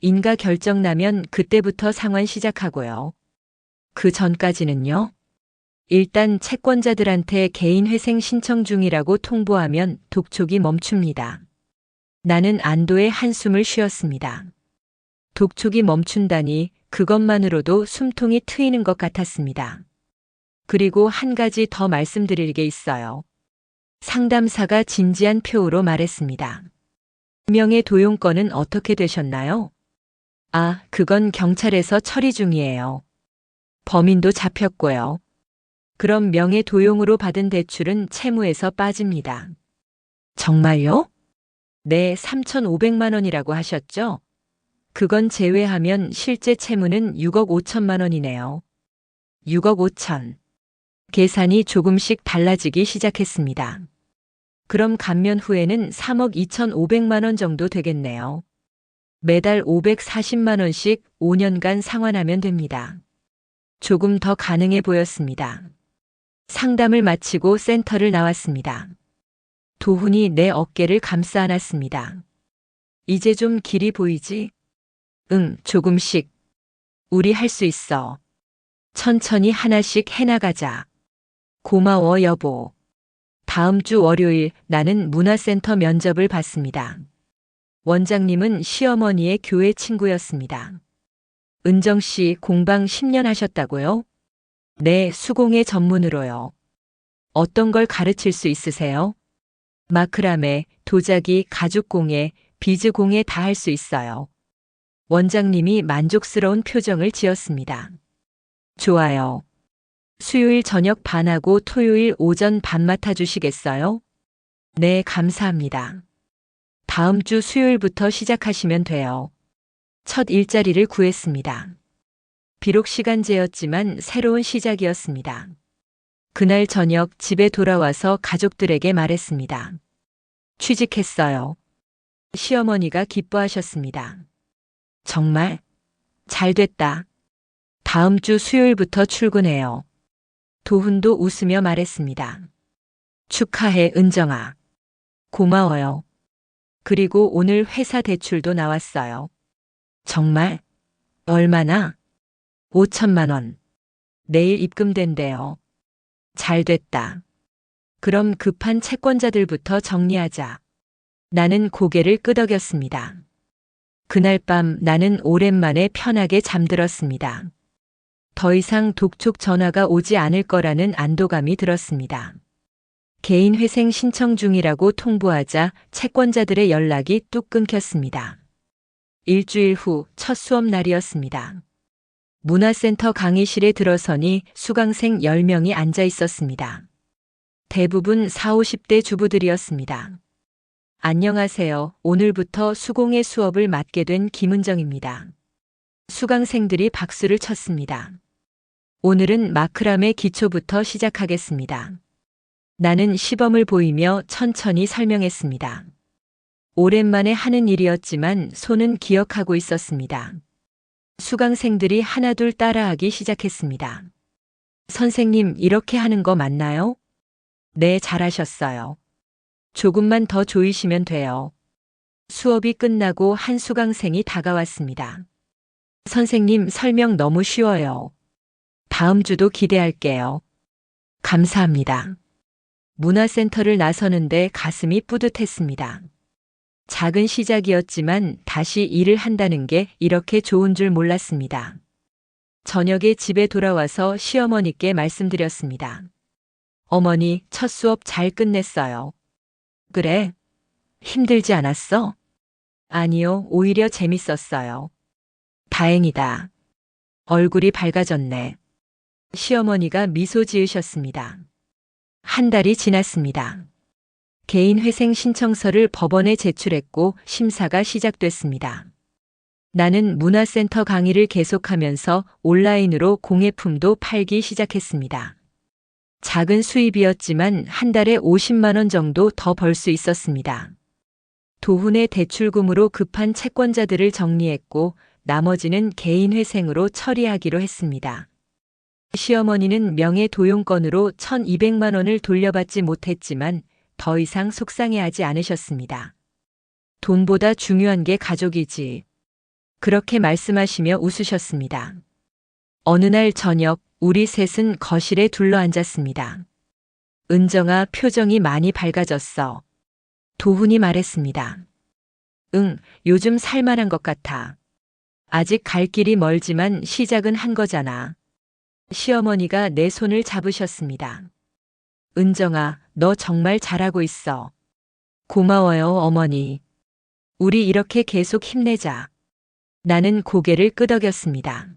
A: 인가 결정 나면 그때부터 상환 시작하고요. 그 전까지는요? 일단 채권자들한테 개인회생 신청 중이라고 통보하면 독촉이 멈춥니다. 나는 안도의 한숨을 쉬었습니다. 독촉이 멈춘다니 그것만으로도 숨통이 트이는 것 같았습니다. 그리고 한 가지 더 말씀드릴 게 있어요. 상담사가 진지한 표우로 말했습니다. 명의 도용권은 어떻게 되셨나요? 아, 그건 경찰에서 처리 중이에요. 범인도 잡혔고요. 그럼 명의 도용으로 받은 대출은 채무에서 빠집니다. 정말요? 네, 3,500만 원이라고 하셨죠? 그건 제외하면 실제 채무는 6억 5천만 원이네요. 6억 5천. 계산이 조금씩 달라지기 시작했습니다. 그럼 감면 후에는 3억 2,500만 원 정도 되겠네요. 매달 540만 원씩 5년간 상환하면 됩니다. 조금 더 가능해 보였습니다. 상담을 마치고 센터를 나왔습니다. 도훈이 내 어깨를 감싸 안았습니다. 이제 좀 길이 보이지? 응, 조금씩. 우리 할 수 있어. 천천히 하나씩 해나가자. 고마워, 여보. 다음 주 월요일 나는 문화센터 면접을 받습니다. 원장님은 시어머니의 교회 친구였습니다. 은정 씨 공방 10년 하셨다고요? 네, 수공예 전문으로요. 어떤 걸 가르칠 수 있으세요? 마크라메, 도자기, 가죽공예, 비즈공예 다 할 수 있어요. 원장님이 만족스러운 표정을 지었습니다. 좋아요. 수요일 저녁 반하고 토요일 오전 반 맡아주시겠어요? 네, 감사합니다. 다음 주 수요일부터 시작하시면 돼요. 첫 일자리를 구했습니다. 비록 시간제였지만 새로운 시작이었습니다. 그날 저녁 집에 돌아와서 가족들에게 말했습니다. 취직했어요. 시어머니가 기뻐하셨습니다. 정말? 잘 됐다. 다음 주 수요일부터 출근해요. 도훈도 웃으며 말했습니다. 축하해, 은정아. 고마워요. 그리고 오늘 회사 대출도 나왔어요. 정말? 얼마나? 5천만 원. 내일 입금된대요. 잘 됐다. 그럼 급한 채권자들부터 정리하자. 나는 고개를 끄덕였습니다. 그날 밤 나는 오랜만에 편하게 잠들었습니다. 더 이상 독촉 전화가 오지 않을 거라는 안도감이 들었습니다. 개인회생 신청 중이라고 통보하자 채권자들의 연락이 뚝 끊겼습니다. 일주일 후 첫 수업 날이었습니다. 문화센터 강의실에 들어서니 수강생 10명이 앉아 있었습니다. 대부분 40, 50대 주부들이었습니다. 안녕하세요. 오늘부터 수공예 수업을 맡게 된 김은정입니다. 수강생들이 박수를 쳤습니다. 오늘은 마크라메 기초부터 시작하겠습니다. 나는 시범을 보이며 천천히 설명했습니다. 오랜만에 하는 일이었지만 손은 기억하고 있었습니다. 수강생들이 하나둘 따라하기 시작했습니다. 선생님, 이렇게 하는 거 맞나요? 네, 잘하셨어요. 조금만 더 조이시면 돼요. 수업이 끝나고 한 수강생이 다가왔습니다. 선생님, 설명 너무 쉬워요. 다음 주도 기대할게요. 감사합니다. 문화센터를 나서는데 가슴이 뿌듯했습니다. 작은 시작이었지만 다시 일을 한다는 게 이렇게 좋은 줄 몰랐습니다. 저녁에 집에 돌아와서 시어머니께 말씀드렸습니다. 어머니, 첫 수업 잘 끝냈어요. 그래? 힘들지 않았어? 아니요, 오히려 재밌었어요. 다행이다. 얼굴이 밝아졌네. 시어머니가 미소 지으셨습니다. 한 달이 지났습니다. 개인회생 신청서를 법원에 제출했고 심사가 시작됐습니다. 나는 문화센터 강의를 계속하면서 온라인으로 공예품도 팔기 시작했습니다. 작은 수입이었지만 한 달에 50만 원 정도 더 벌 수 있었습니다. 도훈의 대출금으로 급한 채권자들을 정리했고 나머지는 개인회생으로 처리하기로 했습니다. 시어머니는 명예도용권으로 1,200만 원을 돌려받지 못했지만 더 이상 속상해하지 않으셨습니다. 돈보다 중요한 게 가족이지. 그렇게 말씀하시며 웃으셨습니다. 어느 날 저녁 우리 셋은 거실에 둘러앉았습니다. 은정아, 표정이 많이 밝아졌어. 도훈이 말했습니다. 응, 요즘 살만한 것 같아. 아직 갈 길이 멀지만 시작은 한 거잖아. 시어머니가 내 손을 잡으셨습니다. 은정아, 너 정말 잘하고 있어. 고마워요, 어머니. 우리 이렇게 계속 힘내자. 나는 고개를 끄덕였습니다.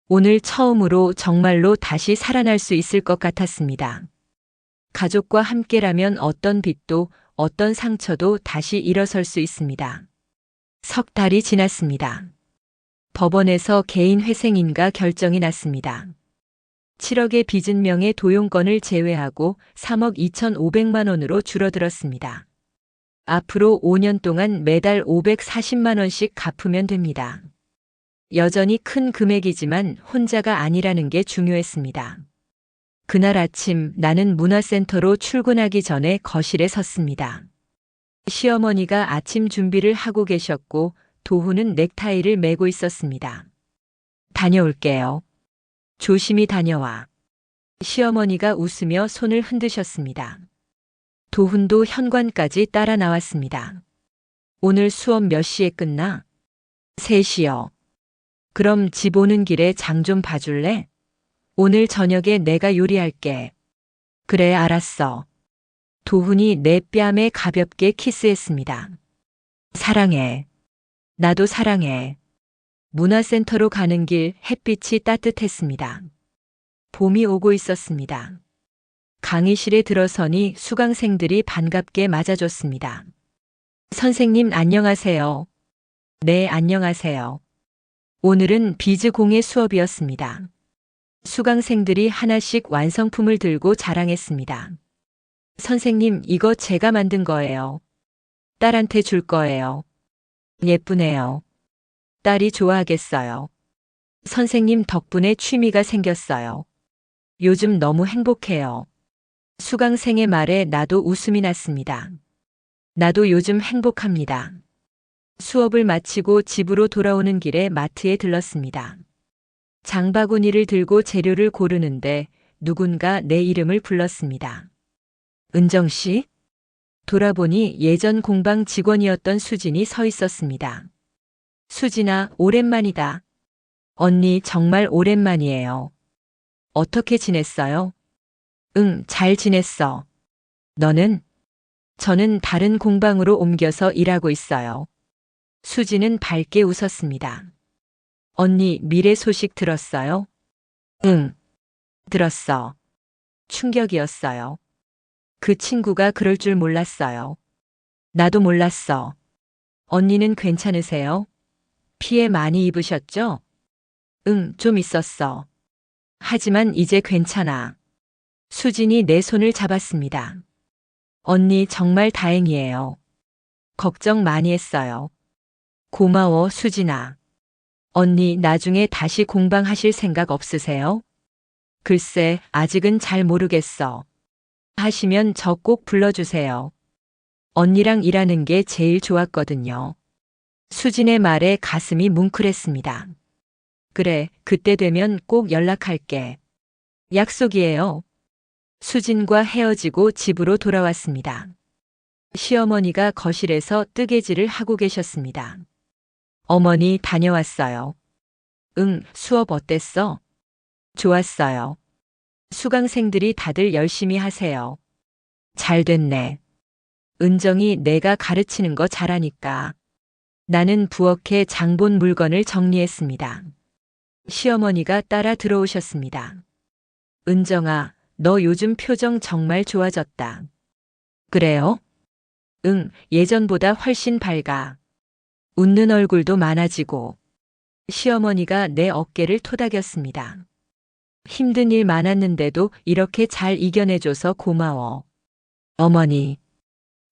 A: 오늘 처음으로 정말로 다시 살아날 수 있을 것 같았습니다. 가족과 함께라면 어떤 빚도 어떤 상처도 다시 일어설 수 있습니다. 석 달이 지났습니다. 법원에서 개인회생인가 결정이 났습니다. 7억의 빚은 명예도용권을 제외하고 3억 2,500만 원으로 줄어들었습니다. 앞으로 5년 동안 매달 540만 원씩 갚으면 됩니다. 여전히 큰 금액이지만 혼자가 아니라는 게 중요했습니다. 그날 아침 나는 문화센터로 출근하기 전에 거실에 섰습니다. 시어머니가 아침 준비를 하고 계셨고 도훈은 넥타이를 매고 있었습니다. 다녀올게요. 조심히 다녀와. 시어머니가 웃으며 손을 흔드셨습니다. 도훈도 현관까지 따라 나왔습니다. 오늘 수업 몇 시에 끝나? 3시요. 그럼 집 오는 길에 장 좀 봐줄래? 오늘 저녁에 내가 요리할게. 그래, 알았어. 도훈이 내 뺨에 가볍게 키스했습니다. 사랑해. 나도 사랑해. 문화센터로 가는 길 햇빛이 따뜻했습니다. 봄이 오고 있었습니다. 강의실에 들어서니 수강생들이 반갑게 맞아줬습니다. 선생님 안녕하세요. 네, 안녕하세요. 오늘은 비즈 공예 수업이었습니다. 수강생들이 하나씩 완성품을 들고 자랑했습니다. 선생님, 이거 제가 만든 거예요. 딸한테 줄 거예요. 예쁘네요. 딸이 좋아하겠어요. 선생님 덕분에 취미가 생겼어요. 요즘 너무 행복해요. 수강생의 말에 나도 웃음이 났습니다. 나도 요즘 행복합니다. 수업을 마치고 집으로 돌아오는 길에 마트에 들렀습니다. 장바구니를 들고 재료를 고르는데 누군가 내 이름을 불렀습니다. 은정 씨? 돌아보니 예전 공방 직원이었던 수진이 서 있었습니다. 수진아, 오랜만이다. 언니, 정말 오랜만이에요. 어떻게 지냈어요? 응, 잘 지냈어. 너는? 저는 다른 공방으로 옮겨서 일하고 있어요. 수진은 밝게 웃었습니다. 언니, 미래 소식 들었어요? 응, 들었어. 충격이었어요. 그 친구가 그럴 줄 몰랐어요. 나도 몰랐어. 언니는 괜찮으세요? 피해 많이 입으셨죠? 응, 좀 있었어. 하지만 이제 괜찮아. 수진이 내 손을 잡았습니다. 언니, 정말 다행이에요. 걱정 많이 했어요. 고마워, 수진아. 언니, 나중에 다시 공방하실 생각 없으세요? 글쎄, 아직은 잘 모르겠어. 하시면 저 꼭 불러주세요. 언니랑 일하는 게 제일 좋았거든요. 수진의 말에 가슴이 뭉클했습니다. 그래, 그때 되면 꼭 연락할게. 약속이에요. 수진과 헤어지고 집으로 돌아왔습니다. 시어머니가 거실에서 뜨개질을 하고 계셨습니다. 어머니, 다녀왔어요. 응, 수업 어땠어? 좋았어요. 수강생들이 다들 열심히 하세요. 잘 됐네. 은정이 내가 가르치는 거 잘하니까. 나는 부엌에 장본 물건을 정리했습니다. 시어머니가 따라 들어오셨습니다. 은정아, 너 요즘 표정 정말 좋아졌다. 그래요? 응, 예전보다 훨씬 밝아. 웃는 얼굴도 많아지고. 시어머니가 내 어깨를 토닥였습니다. 힘든 일 많았는데도 이렇게 잘 이겨내줘서 고마워. 어머니,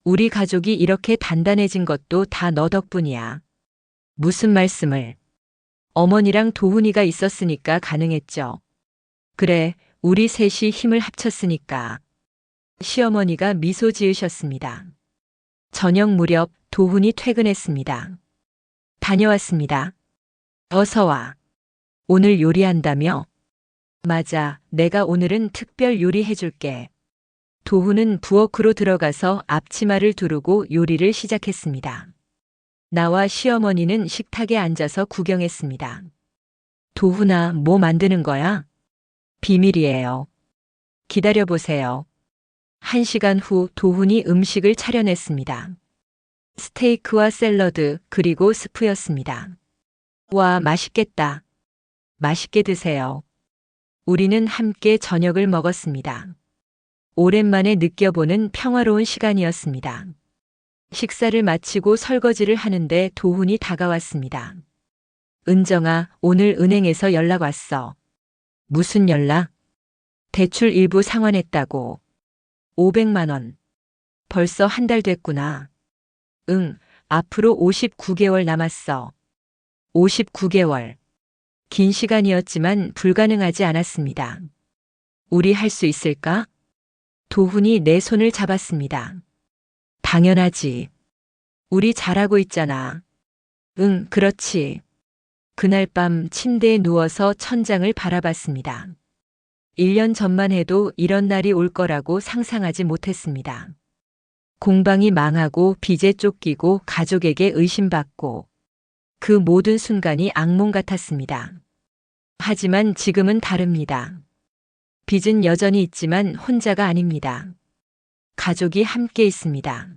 A: 우리 가족이 이렇게 단단해진 것도 다 너 덕분이야. 무슨 말씀을? 어머니랑 도훈이가 있었으니까 가능했죠. 그래, 우리 셋이 힘을 합쳤으니까. 시어머니가 미소 지으셨습니다. 저녁 무렵 도훈이 퇴근했습니다. 다녀왔습니다. 어서 와. 오늘 요리한다며? 맞아, 내가 오늘은 특별 요리 해줄게. 도훈은 부엌으로 들어가서 앞치마를 두르고 요리를 시작했습니다. 나와 시어머니는 식탁에 앉아서 구경했습니다. 도훈아, 뭐 만드는 거야? 비밀이에요. 기다려보세요. 1시간 후 도훈이 음식을 차려냈습니다. 스테이크와 샐러드 그리고 스프였습니다. 와, 맛있겠다. 맛있게 드세요. 우리는 함께 저녁을 먹었습니다. 오랜만에 느껴보는 평화로운 시간이었습니다. 식사를 마치고 설거지를 하는데 도훈이 다가왔습니다. 은정아, 오늘 은행에서 연락 왔어. 무슨 연락? 대출 일부 상환했다고. 500만 원. 벌써 한 달 됐구나. 응, 앞으로 59개월 남았어. 59개월. 긴 시간이었지만 불가능하지 않았습니다. 우리 할 수 있을까? 도훈이 내 손을 잡았습니다. 당연하지. 우리 잘하고 있잖아. 응, 그렇지. 그날 밤 침대에 누워서 천장을 바라봤습니다. 1년 전만 해도 이런 날이 올 거라고 상상하지 못했습니다. 공방이 망하고 빚에 쫓기고 가족에게 의심받고 그 모든 순간이 악몽 같았습니다. 하지만 지금은 다릅니다. 빚은 여전히 있지만 혼자가 아닙니다. 가족이 함께 있습니다.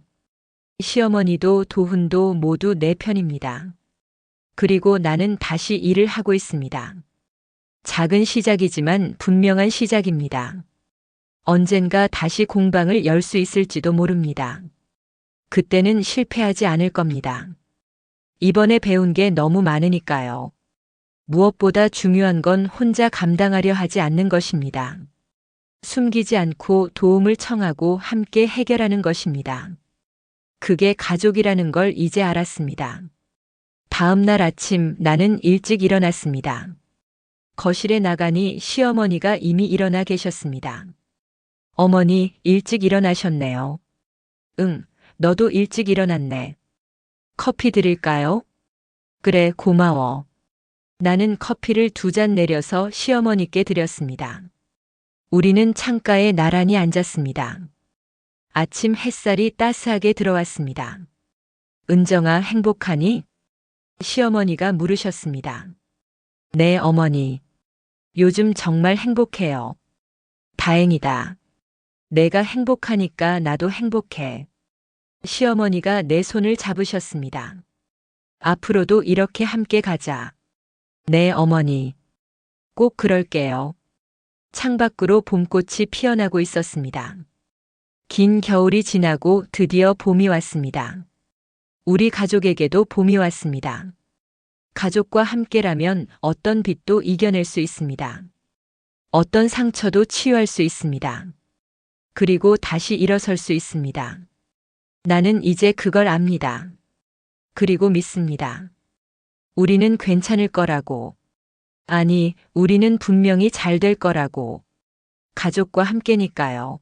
A: 시어머니도 도훈도 모두 내 편입니다. 그리고 나는 다시 일을 하고 있습니다. 작은 시작이지만 분명한 시작입니다. 언젠가 다시 공방을 열 수 있을지도 모릅니다. 그때는 실패하지 않을 겁니다. 이번에 배운 게 너무 많으니까요. 무엇보다 중요한 건 혼자 감당하려 하지 않는 것입니다. 숨기지 않고 도움을 청하고 함께 해결하는 것입니다. 그게 가족이라는 걸 이제 알았습니다. 다음 날 아침 나는 일찍 일어났습니다. 거실에 나가니 시어머니가 이미 일어나 계셨습니다. 어머니, 일찍 일어나셨네요. 응, 너도 일찍 일어났네. 커피 드릴까요? 그래, 고마워. 나는 커피를 2잔 내려서 시어머니께 드렸습니다. 우리는 창가에 나란히 앉았습니다. 아침 햇살이 따스하게 들어왔습니다. 은정아, 행복하니? 시어머니가 물으셨습니다. 네, 어머니. 요즘 정말 행복해요. 다행이다. 내가 행복하니까 나도 행복해. 시어머니가 내 손을 잡으셨습니다. 앞으로도 이렇게 함께 가자. 네, 어머니. 꼭 그럴게요. 창밖으로 봄꽃이 피어나고 있었습니다. 긴 겨울이 지나고 드디어 봄이 왔습니다. 우리 가족에게도 봄이 왔습니다. 가족과 함께라면 어떤 빚도 이겨낼 수 있습니다. 어떤 상처도 치유할 수 있습니다. 그리고 다시 일어설 수 있습니다. 나는 이제 그걸 압니다. 그리고 믿습니다. 우리는 괜찮을 거라고. 아니, 우리는 분명히 잘 될 거라고. 가족과 함께니까요.